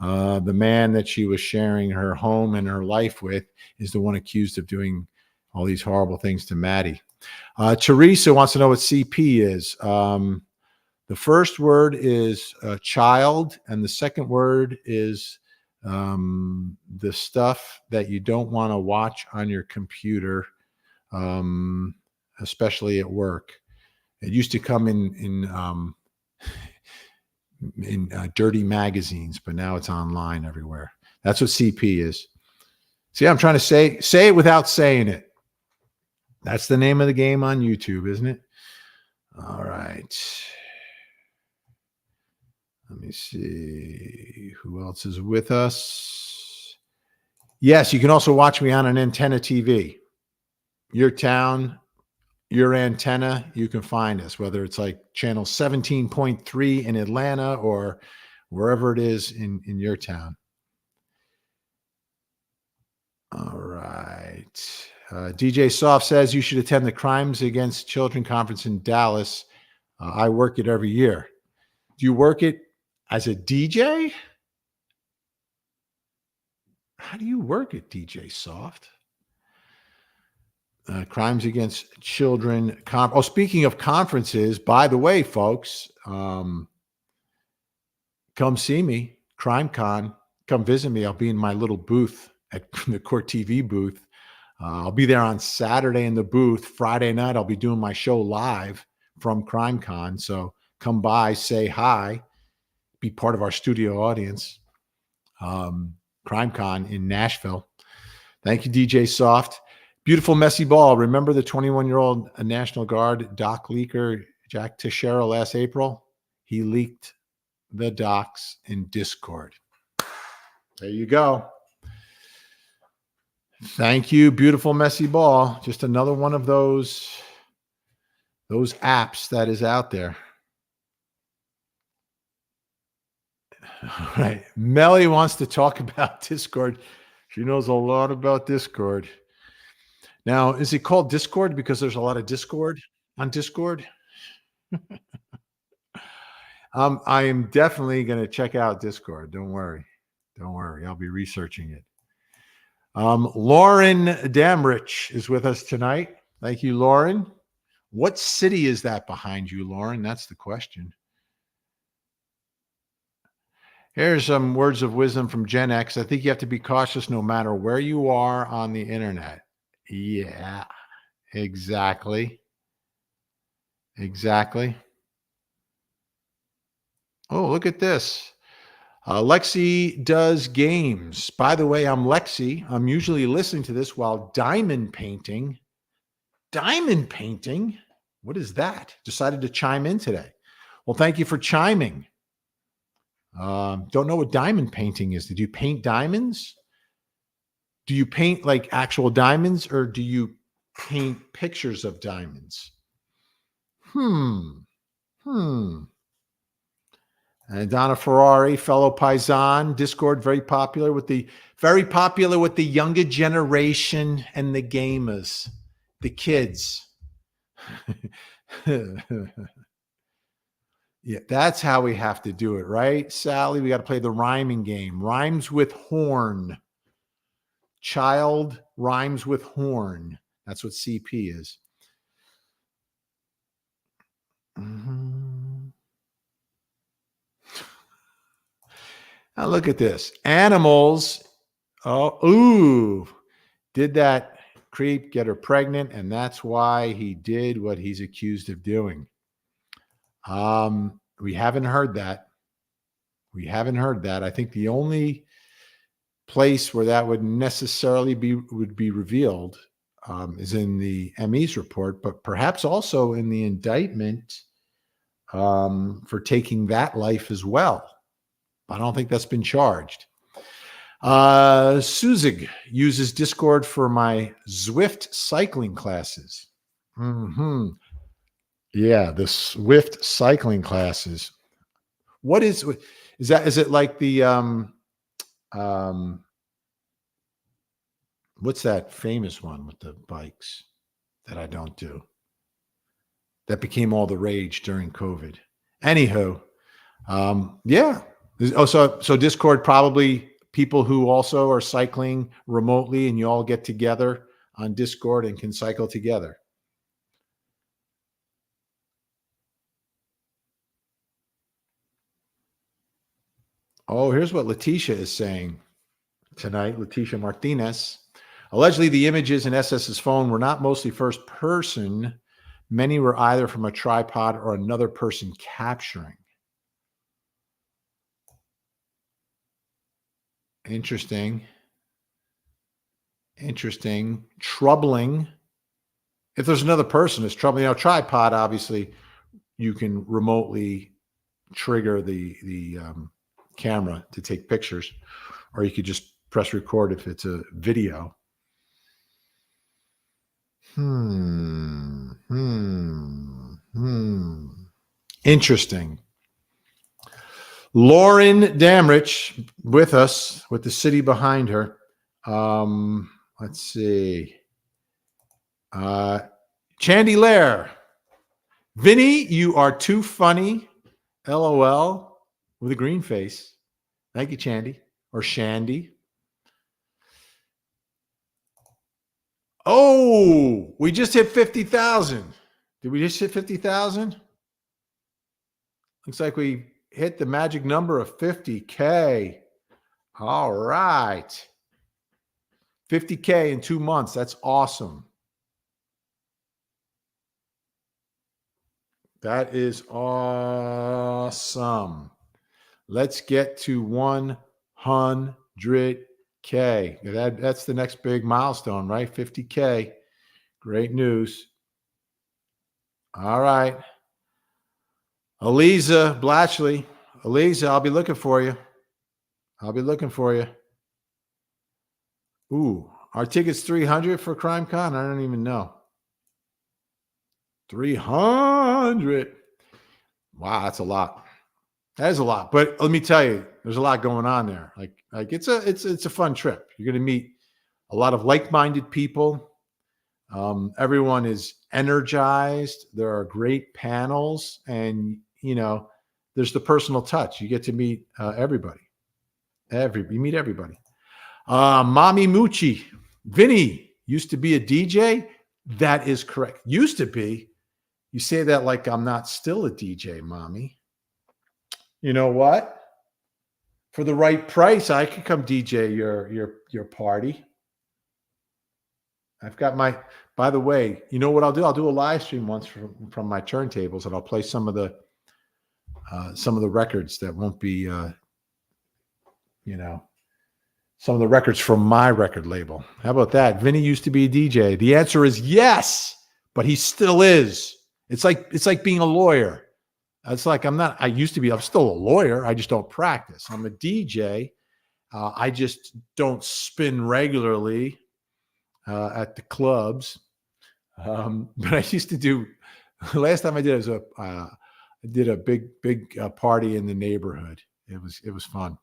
the man that she was sharing her home and her life with is the one accused of doing all these horrible things to Maddie. Teresa wants to know what CP is. The first word is child, and the second word is the stuff that you don't want to watch on your computer, especially at work. It used to come in dirty magazines, but now it's online everywhere. That's what CP is. See, I'm trying to say it without saying it. That's the name of the game on YouTube, isn't it? All right. Let me see who else is with us. Yes, you can also watch me on an antenna TV. Your town, your antenna, you can find us, whether it's like channel 17.3 in Atlanta or wherever it is in your town. All right. DJ Soft says you should attend the Crimes Against Children conference in Dallas. I work it every year. Do you work it as a DJ? How do you work it, DJ Soft? Crimes Against Children. Speaking of conferences, by the way, folks, come see me, CrimeCon. Come visit me. I'll be in my little booth at the Court TV booth. I'll be there on Saturday in the booth. Friday night, I'll be doing my show live from CrimeCon. So come by, say hi, be part of our studio audience. CrimeCon in Nashville. Thank you, DJ Soft. Beautiful messy ball. Remember the 21-year-old National Guard doc leaker, Jack Teixeira, last April? He leaked the docs in Discord. There you go. Thank you, beautiful messy ball. Just another one of those apps that is out there. All right. Melly wants to talk about Discord. She knows a lot about Discord. Now, is it called Discord because there's a lot of Discord on Discord? I am definitely going to check out Discord. Don't worry. I'll be researching it. Lauren Damrich is with us tonight. Thank you, Lauren. What city is that behind you, Lauren? That's the question. Here's some words of wisdom from Gen X. I think you have to be cautious no matter where you are on the internet. Yeah, exactly. Exactly. Oh, look at this. Lexi does games. By the way, I'm Lexi. I'm usually listening to this while diamond painting. Diamond painting? What is that? Decided to chime in today. Well, thank you for chiming. Don't know what diamond painting is. Did you paint diamonds? Do you paint like actual diamonds or do you paint pictures of diamonds? Hmm. And Donna Ferrari, fellow Paisan, Discord, very popular with the younger generation and the gamers, the kids. Yeah, that's how we have to do it, right, Sally? We got to play the rhyming game. Rhymes with horn. Child rhymes with horn. That's what CP is. Mm-hmm. Now look at this. Animals. Oh, ooh. Did that creep get her pregnant? And that's why he did what he's accused of doing. We haven't heard that. I think the only place where that would necessarily be revealed is in the ME's report, but perhaps also in the indictment for taking that life as well. I don't think that's been charged. Suzig uses Discord for my Zwift cycling classes. Mm-hmm. Yeah, the Swift cycling classes. What is that? Is it like the what's that famous one with the bikes that I don't do? That became all the rage during COVID. Anywho, yeah. Oh, so Discord probably people who also are cycling remotely, and you all get together on Discord and can cycle together. Oh, here's what Letitia is saying tonight. Letitia Martinez. Allegedly, the images in SS's phone were not mostly first person. Many were either from a tripod or another person capturing. Interesting. Troubling. If there's another person, it's troubling. Tripod, obviously, you can remotely trigger the camera to take pictures, or you could just press record if it's a video. Interesting. Lauren Damrich with us, with the city behind her. Let's see. Chandy Lair. Vinny, you are too funny. LOL with a green face. Thank you, Chandy. Or Shandy. Oh, we just hit 50,000. Did we just hit 50,000? Looks like we hit the magic number of 50K. All right. 50K in 2 months. That's awesome. That is awesome. Let's get to 100K. That's the next big milestone, right? 50K. Great news. All right. Aliza Blatchley. Aliza, I'll be looking for you. Ooh, our ticket's 300 for CrimeCon? I don't even know. 300. Wow, that's a lot. That is a lot. But let me tell you, there's a lot going on there. Like it's a fun trip. You're going to meet a lot of like-minded people. Everyone is energized. There are great panels, and there's the personal touch. You get to meet everybody. You meet everybody. Mommy Moochie. Vinny used to be a DJ. That is correct. Used to be. You say that like I'm not still a DJ, Mommy. You know what? For the right price, I could come DJ your party. I've got my. By the way, you know what I'll do? I'll do a live stream once from my turntables, and I'll play some of the records that won't be, some of the records from my record label. How about that? Vinny used to be a DJ. The answer is yes, but he still is. It's like being a lawyer. It's like I'm still a lawyer. I just don't practice. I'm a DJ. I just don't spin regularly at the clubs. But I used to do, last time I did it was I did a big party in the neighborhood. It was fun.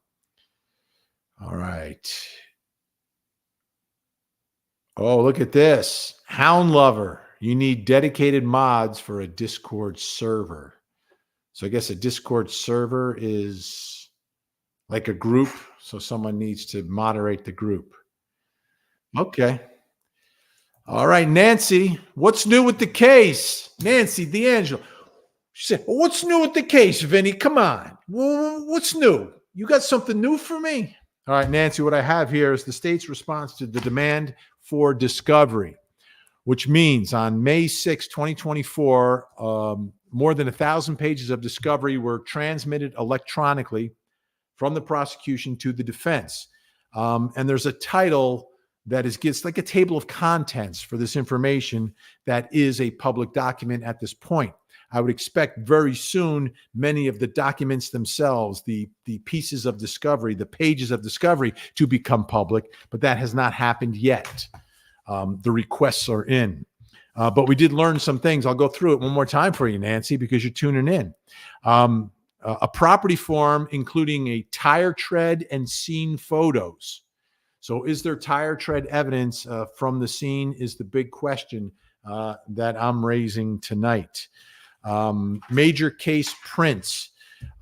All right. Oh, look at this. Hound Lover. You need dedicated mods for a Discord server. So I guess a Discord server is like a group. So someone needs to moderate the group. Okay. All right, Nancy. What's new with the case? Nancy D'Angelo. She said, well, what's new with the case, Vinny? Come on. Well, what's new? You got something new for me? All right, Nancy, what I have here is the state's response to the demand for discovery, which means on May 6, 2024, more than 1,000 pages of discovery were transmitted electronically from the prosecution to the defense. And there's a title that gets like a table of contents for this information that is a public document at this point. I would expect very soon many of the documents themselves, the pieces of discovery, the pages of discovery to become public, but that has not happened yet. The requests are in. But we did learn some things. I'll go through it one more time for you, Nancy, because you're tuning in. A property form including a tire tread and scene photos. So is there tire tread evidence from the scene is the big question that I'm raising tonight. Major case prints,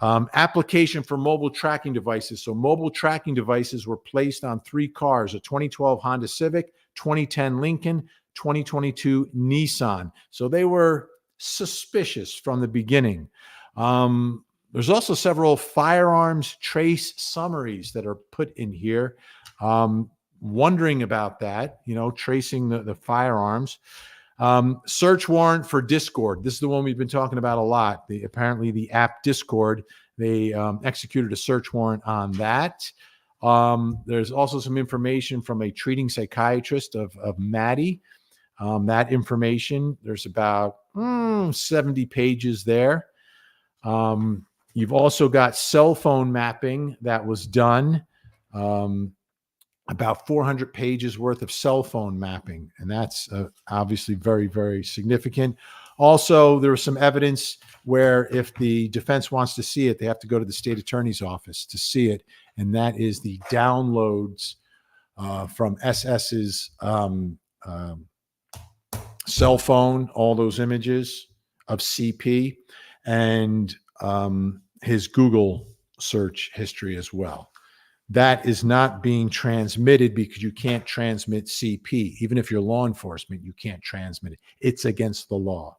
application for mobile tracking devices. So mobile tracking devices were placed on 3 cars, a 2012 Honda Civic, 2010 Lincoln, 2022 Nissan. So they were suspicious from the beginning. There's also several firearms trace summaries that are put in here. Wondering about that, tracing the firearms. Search warrant for Discord. This is the one we've been talking about a lot. Apparently the app Discord, they executed a search warrant on that. There's also some information from a treating psychiatrist of Maddie. That information, there's about 70 pages there. You've also got cell phone mapping that was done. About 400 pages worth of cell phone mapping. And that's obviously very, very significant. Also, there was some evidence where if the defense wants to see it, they have to go to the state attorney's office to see it. And that is the downloads from SS's cell phone, all those images of CP, and his Google search history as well. That is not being transmitted because you can't transmit CP. Even if you're law enforcement, you can't transmit it. It's against the law.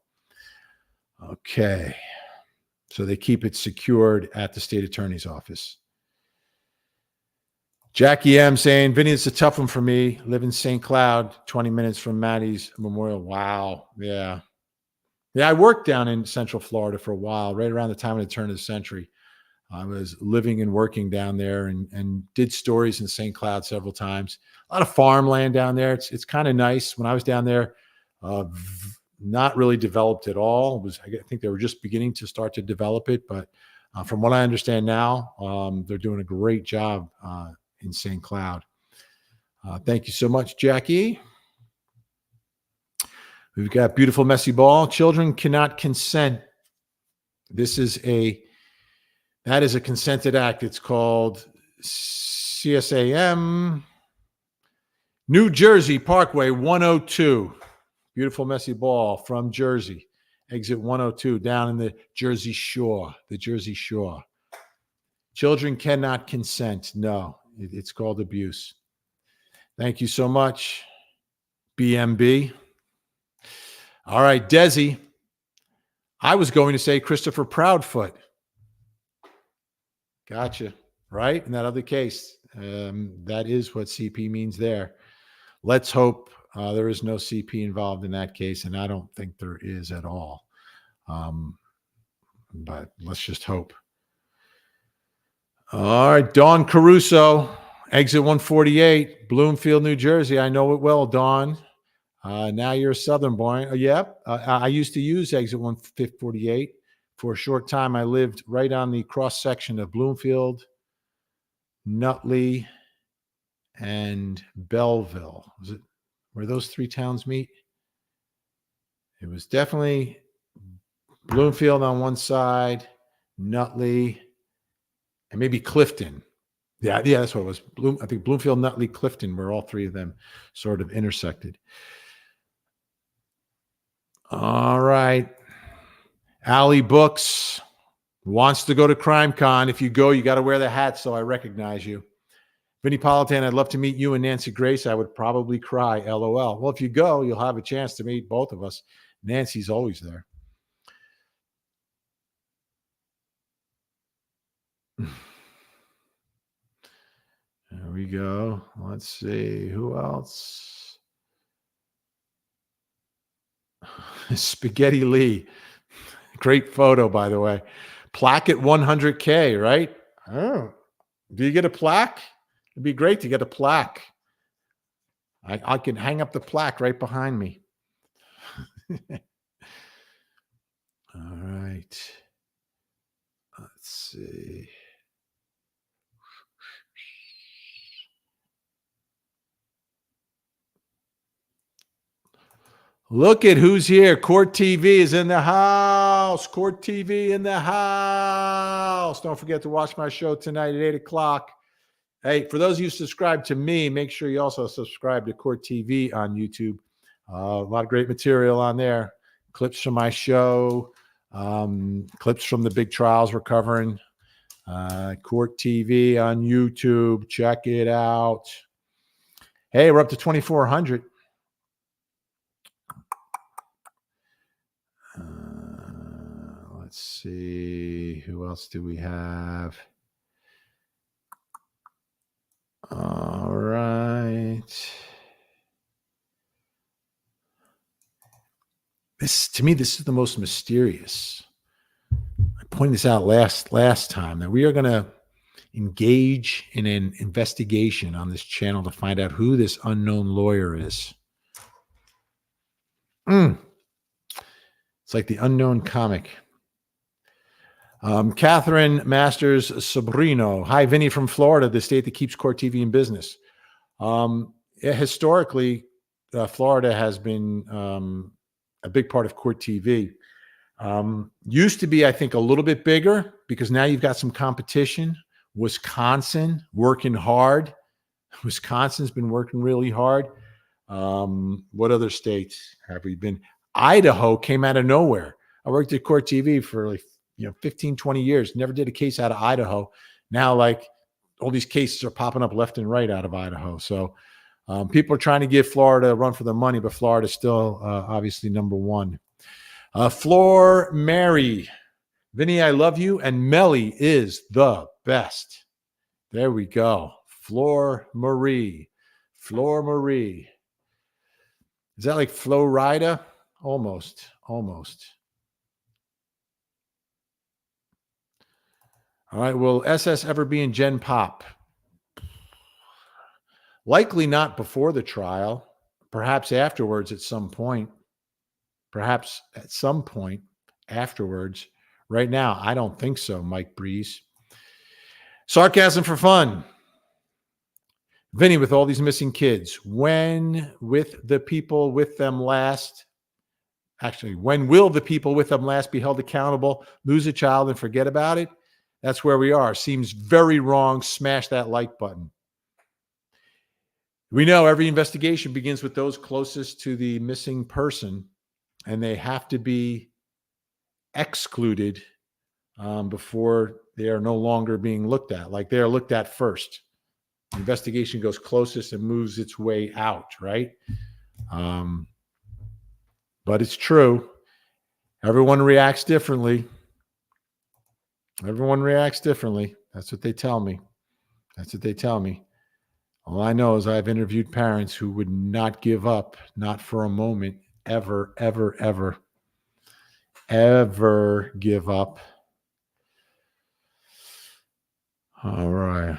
Okay. So they keep it secured at the state attorney's office. Jackie M saying, Vinny, it's a tough one for me. Live in St. Cloud, 20 minutes from Maddie's Memorial. Wow. Yeah. Yeah, I worked down in Central Florida for a while, right around the time of the turn of the century. I was living and working down there and did stories in St. Cloud several times. A lot of farmland down there. It's kind of nice. When I was down there, not really developed at all. I think they were just beginning to start to develop it. But from what I understand now, they're doing a great job in St. Cloud. Thank you so much, Jackie. We've got Beautiful Messy Ball. Children cannot consent. That is a consented act. It's called CSAM New Jersey Parkway 102. Beautiful Messy Ball from Jersey. Exit 102 down in the Jersey Shore. Children cannot consent. No, it's called abuse. Thank you so much, BMB. All right, Desi. I was going to say Christopher Proudfoot. Gotcha. right? In that other case, that is what CP means there. Let's hope there is no CP involved in that case, and I don't think there is at all. But let's just hope. All right, Dawn Caruso, exit 148, Bloomfield, New Jersey. I know it well, Dawn. Now you're a Southern boy. Yep. I used to use exit 148 for a short time. I lived right on the cross section of Bloomfield, Nutley, and Belleville. Was it where those three towns meet? It was definitely Bloomfield on one side, Nutley, and maybe Clifton. Yeah, that's what it was. I think Bloomfield, Nutley, Clifton, where all three of them sort of intersected. All right. Allie Books wants to go to CrimeCon. If you go, you got to wear the hat so I recognize you. Vinny Politan, I'd love to meet you and Nancy Grace. I would probably cry, LOL. Well, if you go, you'll have a chance to meet both of us. Nancy's always there. There we go. Let's see. Who else? Spaghetti Lee. Great photo, by the way. Plaque at 100K, right? Oh. Do you get a plaque? It'd be great to get a plaque. I can hang up the plaque right behind me. All right. Let's see. Look at who's here. Court TV is in the house. Court TV in the house. Don't forget to watch my show tonight at 8 o'clock. Hey, for those of you who subscribe to me, make sure you also subscribe to Court TV on YouTube. A lot of great material on there. Clips from my show, clips from the big trials we're covering. Court TV on YouTube. Check it out. Hey, we're up to 2,400. Let's see. Who else do we have? All right. To me, this is the most mysterious. I pointed this out last time that we are going to engage in an investigation on this channel to find out who this unknown lawyer is. It's like the unknown comic. Catherine Masters Sobrino. Hi, Vinny from Florida, the state that keeps Court TV in business. Historically, Florida has been a big part of Court TV. Used to be, I think, a little bit bigger because now you've got some competition. Wisconsin working hard. Wisconsin's been working really hard. What other states have we been? Idaho came out of nowhere. I worked at Court TV for 15, 20 years. Never did a case out of Idaho. Now, like, all these cases are popping up left and right out of Idaho. So people are trying to give Florida a run for their money, but Florida's still obviously number one. Floor Mary. Vinny, I love you. And Melly is the best. There we go. Floor Marie. Floor Marie. Is that like Florida? Almost. All right. Will SS ever be in Gen Pop? Likely not before the trial. Perhaps afterwards at some point. Perhaps at some point afterwards. Right now, I don't think so, Mike Breeze. Sarcasm for fun. Vinny, with all these missing kids, when with the people with them last, when will the people with them last be held accountable, lose a child and forget about it? That's where we are. Seems very wrong. Smash that like button. We know every investigation begins with those closest to the missing person, and they have to be excluded before they are no longer being looked at. Like, they are looked at first. The investigation goes closest and moves its way out, right? But it's true. Everyone reacts differently. Everyone reacts differently. That's what they tell me. That's what they tell me. All I know is I've interviewed parents who would not give up, not for a moment, ever, ever, ever, ever give up. All right.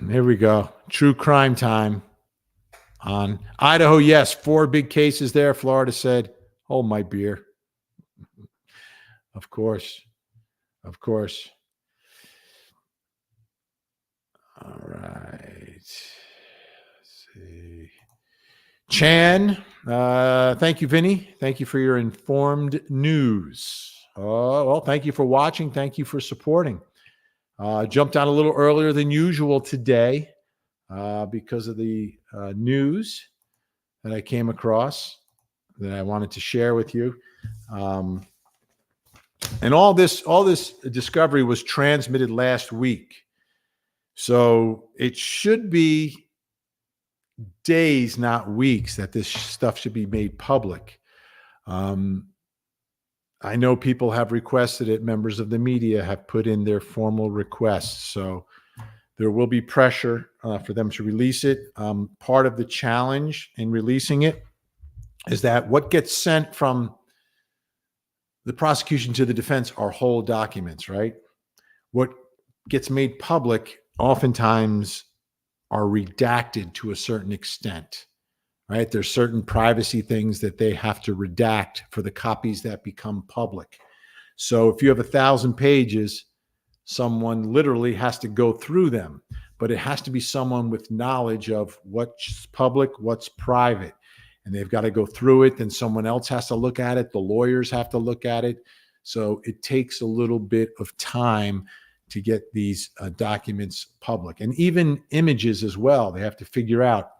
Here we go. True crime time on Idaho. Yes, 4 big cases there. Florida said, hold my beer. Of course. Of course. All right. Let's see. Chan, thank you, Vinny. Thank you for your informed news. Well, thank you for watching. Thank you for supporting. Jumped on a little earlier than usual today because of the news that I came across that I wanted to share with you. And all this discovery was transmitted last week. So it should be days, not weeks, that this stuff should be made public. I know people have requested it. Members of the media have put in their formal requests. So there will be pressure for them to release it. Part of the challenge in releasing it is that what gets sent from the prosecution to the defense are whole documents, right? What gets made public oftentimes are redacted to a certain extent, right? There's certain privacy things that they have to redact for the copies that become public. So if you have 1,000 pages, someone literally has to go through them, but it has to be someone with knowledge of what's public, what's private, and they've got to go through it. Then someone else has to look at it. The lawyers have to look at it. So it takes a little bit of time to get these documents public, and even images as well. They have to figure out,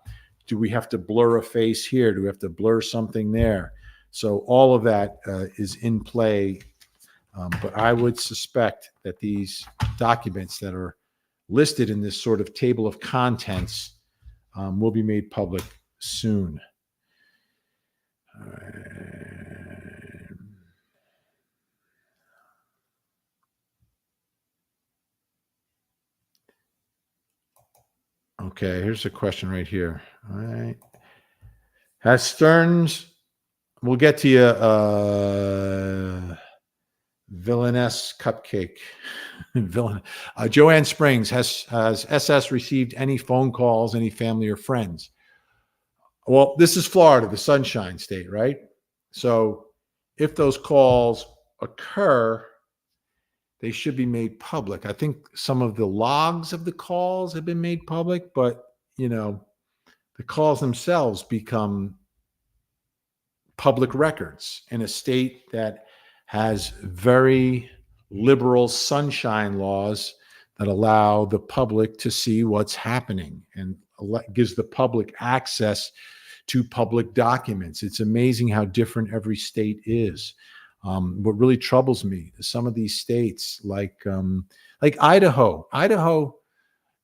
do we have to blur a face here? Do we have to blur something there? So all of that is in play. But I would suspect that these documents that are listed in this sort of table of contents will be made public soon. Okay, here's a question right here. All right. Has Stearns, we'll get to you, villainess cupcake. Villain. Joanne Springs, has SS received any phone calls, any family or friends? Well, this is Florida, the Sunshine State, right? So if those calls occur, they should be made public. I think some of the logs of the calls have been made public, but the calls themselves become public records in a state that has very liberal sunshine laws that allow the public to see what's happening and gives the public access to public documents. It's amazing how different every state is. What really troubles me is some of these states, like Idaho,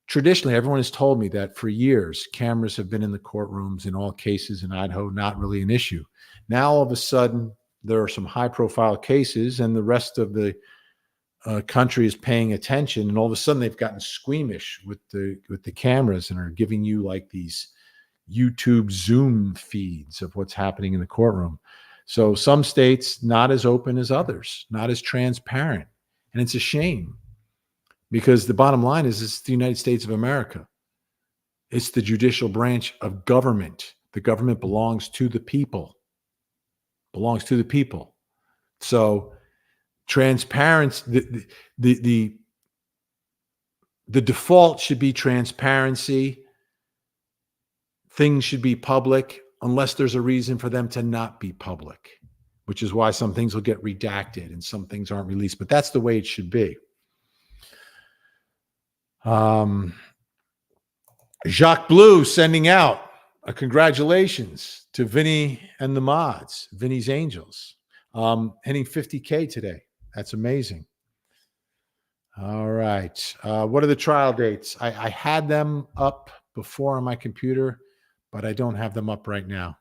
traditionally, everyone has told me that for years, cameras have been in the courtrooms in all cases in Idaho, not really an issue. Now, all of a sudden, there are some high-profile cases, and the rest of the country is paying attention, and all of a sudden, they've gotten squeamish with the cameras and are giving you like these YouTube Zoom feeds of what's happening in the courtroom. So some states not as open as others, not as transparent, and it's a shame. Because the bottom line is, it's the United States of America. It's the judicial branch of government. The government belongs to the people. So transparency, the default should be transparency. Things should be public unless there's a reason for them to not be public, which is why some things will get redacted and some things aren't released. But that's the way it should be. Jacques Blue sending out a congratulations to Vinny and the mods, Vinny's Angels, hitting 50K today. That's amazing. All right. What are the trial dates? I had them up before on my computer, but I don't have them up right now.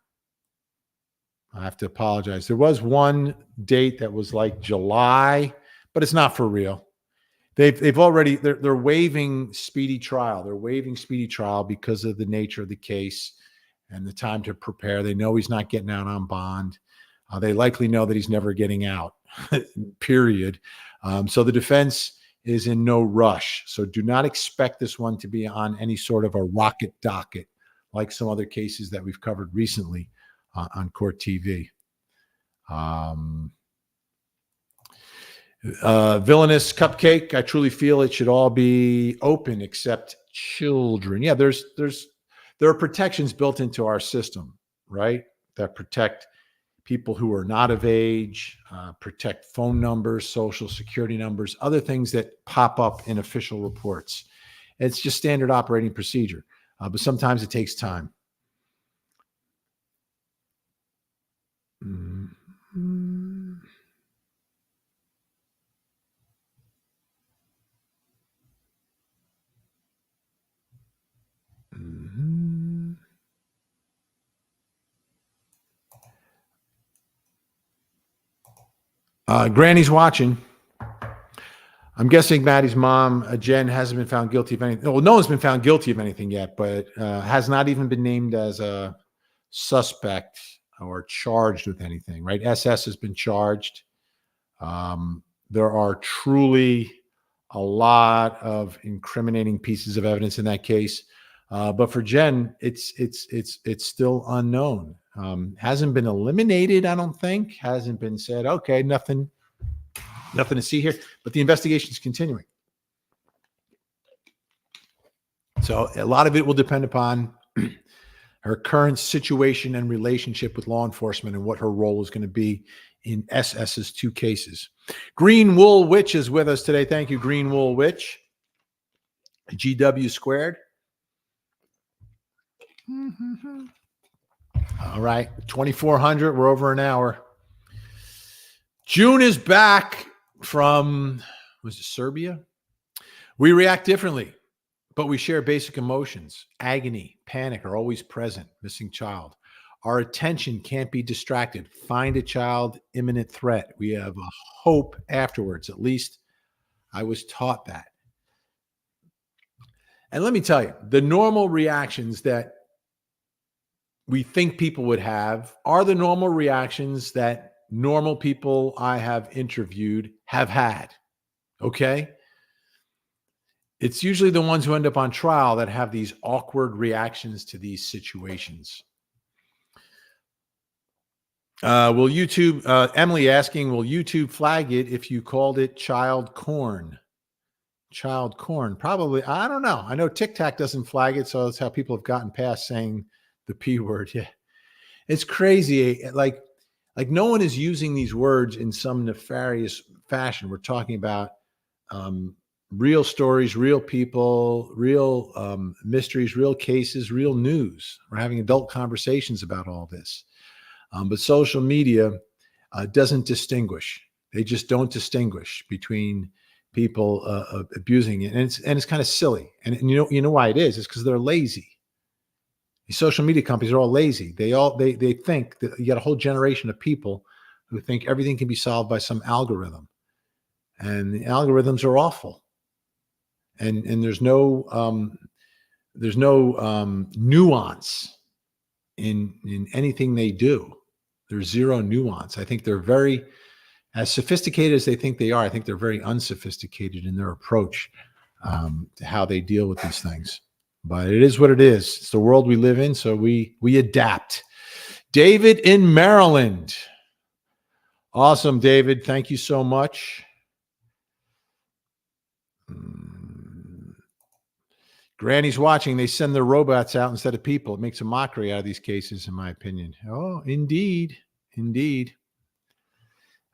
I have to apologize. There was one date that was like July, but it's not for real. They've already they're waiving speedy trial. They're waiving speedy trial because of the nature of the case and the time to prepare. They know he's not getting out on bond. They likely know that he's never getting out. Period. So the defense is in no rush. So do not expect this one to be on any sort of a rocket docket like some other cases that we've covered recently on Court TV. Villainous cupcake. I truly feel it should all be open except children. Yeah, there are protections built into our system, right? That protect people who are not of age, protect phone numbers, social security numbers, other things that pop up in official reports. It's just standard operating procedure, but sometimes it takes time. Mm-hmm. Mm-hmm. Granny's watching. I'm guessing Maddie's mom, Jen, hasn't been found guilty of anything. Well, no one's been found guilty of anything yet, but has not even been named as a suspect or charged with anything, right? SS has been charged. There are truly a lot of incriminating pieces of evidence in that case. But for Jen, it's still unknown. Hasn't been eliminated, I don't think. Hasn't been said, okay, nothing to see here. But the investigation is continuing. So a lot of it will depend upon her current situation and relationship with law enforcement and what her role is going to be in SS's two cases. Green Wool Witch is with us today. Thank you, Green Wool Witch. GW squared. All right, 2,400. We're over an hour. June is back from, was it Serbia? We react differently, but we share basic emotions. Agony, panic are always present. Missing child. Our attention can't be distracted. Find a child, imminent threat. We have a hope afterwards. At least I was taught that. And let me tell you, the normal reactions that we think people would have are the normal reactions that normal people I have interviewed have had. Okay? It's usually the ones who end up on trial that have these awkward reactions to these situations. Will YouTube, Emily asking, will YouTube flag it if you called it child corn? Child corn, probably. I don't know. I know TikTok doesn't flag it, so that's how people have gotten past saying the P word. Yeah, it's crazy. Like no one is using these words in some nefarious fashion. We're talking about real stories, real people, real mysteries, real cases, real news. We're having adult conversations about all this. But social media doesn't distinguish. They just don't distinguish between people abusing it, and it's kind of silly. And you know why it is? It's because they're lazy. These social media companies are all lazy. They think that you got a whole generation of people who think everything can be solved by some algorithm, and the algorithms are awful. And there's no nuance in anything they do. There's zero nuance. I think they're very, as sophisticated as they think they are, I think they're very unsophisticated in their approach to how they deal with these things. But it is what it is. It's the world we live in, so we adapt. David in Maryland. Awesome, David. Thank you so much. Granny's watching. They send their robots out instead of people. It makes a mockery out of these cases, in my opinion. Oh, indeed. Indeed.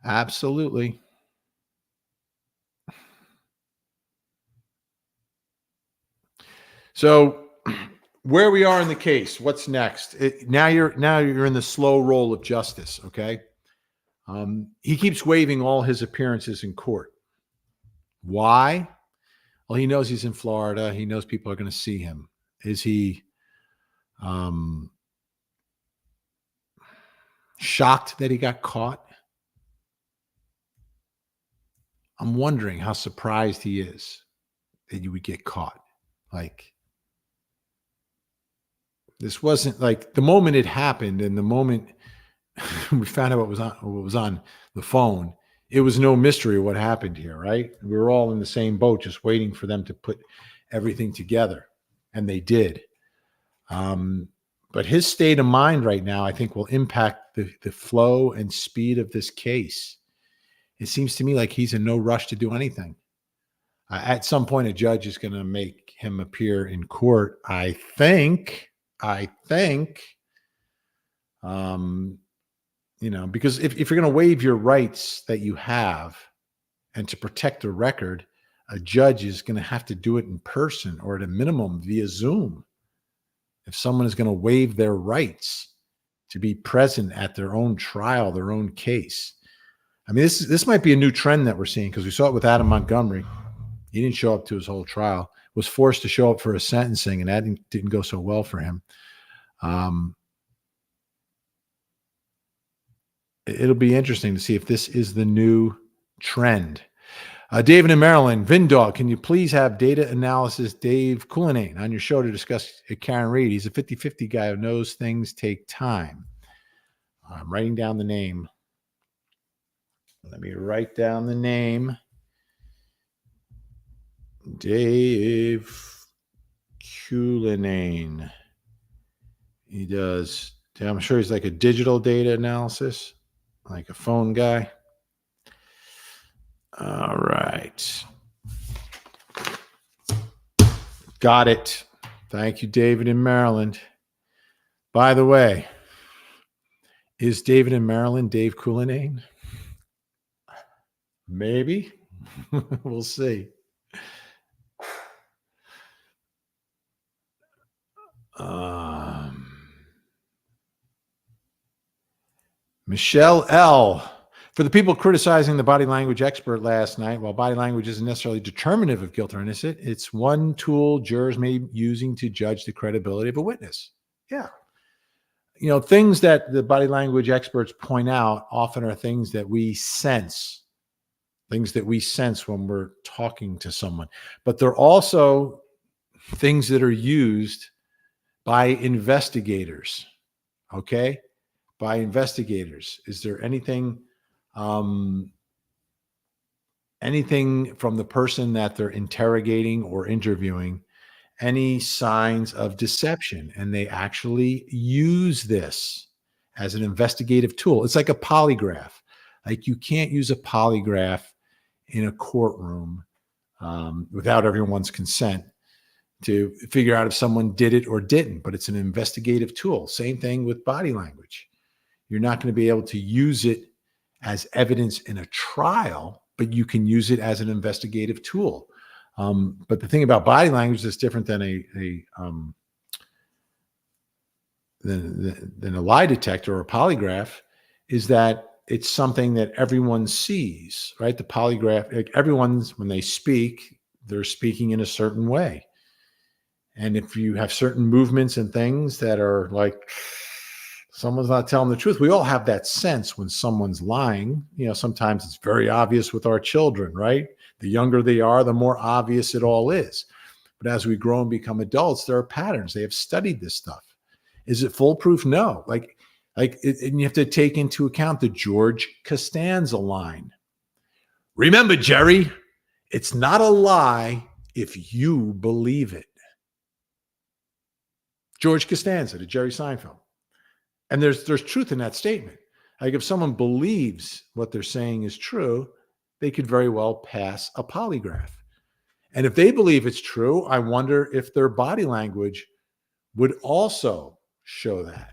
Absolutely. So where we are in the case, what's next? Now you're in the slow roll of justice, okay? He keeps waiving all his appearances in court. Why? Well, he knows he's in Florida. He knows people are going to see him. Is he shocked that he got caught. I'm wondering how surprised he is that you would get caught. Like, this wasn't like the moment it happened and the moment we found out what was on the phone. It was no mystery what happened here, right? We were all in the same boat, just waiting for them to put everything together, and they did. But his state of mind right now, I think, will impact the flow and speed of this case. It seems to me like he's in no rush to do anything. At some point, a judge is going to make him appear in court. I think, because if you're going to waive your rights that you have and to protect the record, a judge is going to have to do it in person or at a minimum via Zoom. If someone is going to waive their rights to be present at their own trial, their own case. I mean, this might be a new trend that we're seeing because we saw it with Adam Montgomery. He didn't show up to his whole trial, was forced to show up for a sentencing, and that didn't go so well for him. It'll be interesting to see if this is the new trend. David in Maryland, Vindog, can you please have data analysis Dave Coulinane on your show to discuss Karen Reed? He's a 50-50 guy who knows things take time. I'm writing down the name. Let me write down the name. Dave Coulinane. He does, I'm sure he's like a digital data analysis, like a phone guy. All right. Got it. Thank you, David in Maryland. By the way, is David in Maryland Dave Coulinane? Maybe. We'll see. Michelle L. For the people criticizing the body language expert last night, while body language isn't necessarily determinative of guilt or innocence, it's one tool jurors may be using to judge the credibility of a witness. Yeah. Things that the body language experts point out often are things that we sense when we're talking to someone. But they're also things that are used by investigators. Okay? By investigators. Is there anything from the person that they're interrogating or interviewing, any signs of deception? And they actually use this as an investigative tool. It's like a polygraph. Like, you can't use a polygraph in a courtroom without everyone's consent to figure out if someone did it or didn't, but it's an investigative tool. Same thing with body language. You're not going to be able to use it as evidence in a trial, but you can use it as an investigative tool. But the thing about body language that's different than a lie detector or a polygraph is that it's something that everyone sees, right? The polygraph, when they speak, they're speaking in a certain way. And if you have certain movements and things that are like, someone's not telling the truth. We all have that sense when someone's lying. Sometimes it's very obvious with our children, right? The younger they are, the more obvious it all is. But as we grow and become adults, there are patterns. They have studied this stuff. Is it foolproof? No. And you have to take into account the George Costanza line. Remember, Jerry, it's not a lie if you believe it. George Costanza to Jerry Seinfeld. And there's truth in that statement. Like, if someone believes what they're saying is true, they could very well pass a polygraph. And if they believe it's true, I wonder if their body language would also show that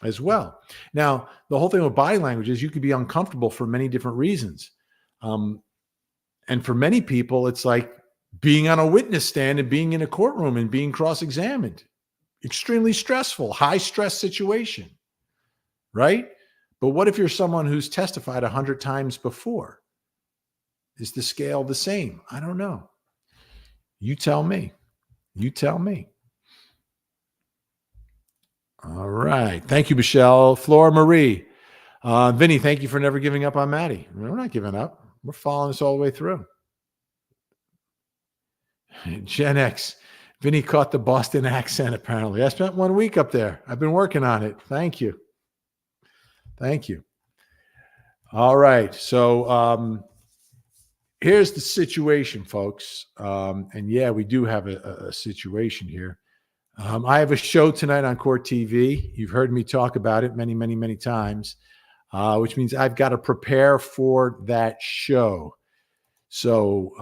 as well. Now, the whole thing with body language is you could be uncomfortable for many different reasons. And for many people, it's like being on a witness stand and being in a courtroom and being cross-examined. Extremely stressful, high stress situation. Right? But what if you're someone who's testified 100 times before? Is the scale the same? I don't know. You tell me. All right. Thank you, Michelle. Flora Marie. Vinny, thank you for never giving up on Maddie. We're not giving up. We're following this all the way through. Gen X. Vinny caught the Boston accent, apparently. I spent 1 week up there. I've been working on it. Thank you. Thank you. All right. So here's the situation, folks. And yeah, we do have a situation here. I have a show tonight on Court TV. You've heard me talk about it many, many, many times, which means I've got to prepare for that show. So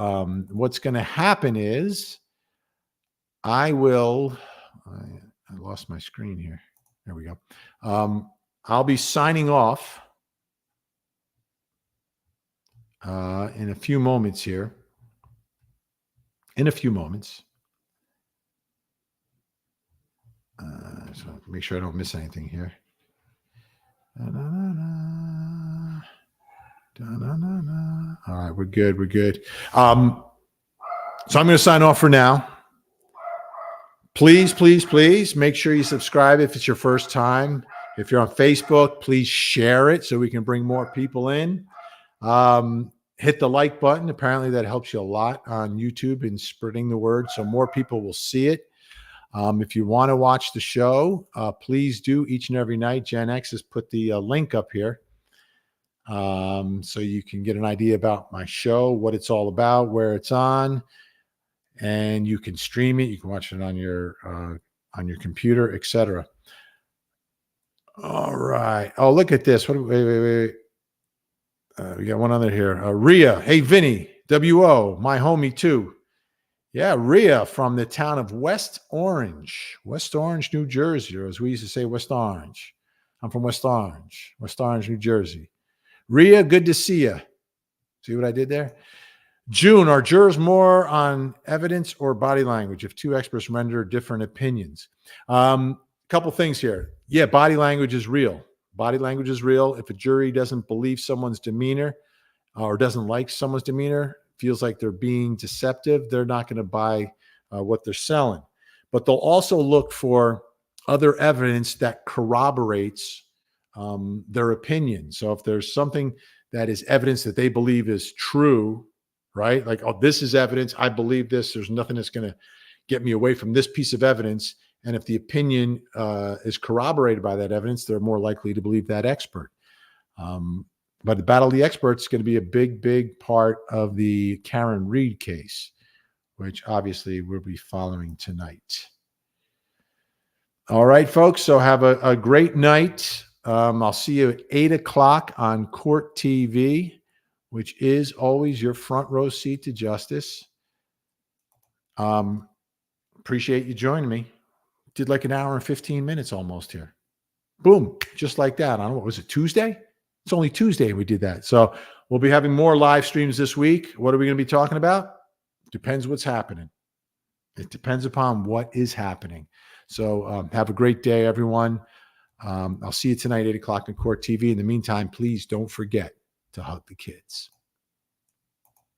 what's going to happen is I lost my screen here. There we go. I'll be signing off in a few moments here. In a few moments. So make sure I don't miss anything here. All right, we're good. We're good. So I'm going to sign off for now. Please, please, please make sure you subscribe if it's your first time. If you're on Facebook, please share it so we can bring more people in. Hit the like button. Apparently that helps you a lot on YouTube in spreading the word so more people will see it. If you want to watch the show, please do each and every night. Gen X has put the link up here so you can get an idea about my show, what it's all about, where it's on, and you can stream it. You can watch it on your computer, etc. All right. Oh, look at this. Wait. We got one other here. Rhea. Hey, Vinny. W.O. My homie, too. Yeah, Rhea from the town of West Orange, New Jersey, or as we used to say, West Orange. I'm from West Orange, New Jersey. Rhea, good to see you. See what I did there? June, are jurors more on evidence or body language if two experts render different opinions? Couple things here. Yeah, body language is real. Body language is real. If a jury doesn't believe someone's demeanor or doesn't like someone's demeanor, feels like they're being deceptive, they're not going to buy what they're selling. But they'll also look for other evidence that corroborates their opinion. So if there's something that is evidence that they believe is true, right? Like, oh, this is evidence. I believe this. There's nothing that's going to get me away from this piece of evidence. And if the opinion is corroborated by that evidence, they're more likely to believe that expert. But the Battle of the Experts is going to be a big, big part of the Karen Reed case, which obviously we'll be following tonight. All right, folks. So have a great night. I'll see you at 8 o'clock on Court TV, which is always your front row seat to justice. Appreciate you joining me. Did like an hour and 15 minutes almost here. Boom. Just like that. I don't know. What was it, Tuesday? It's only Tuesday we did that. So we'll be having more live streams this week. What are we going to be talking about? Depends what's happening. It depends upon what is happening. So have a great day, everyone. I'll see you tonight, 8 o'clock on Court TV. In the meantime, please don't forget to hug the kids.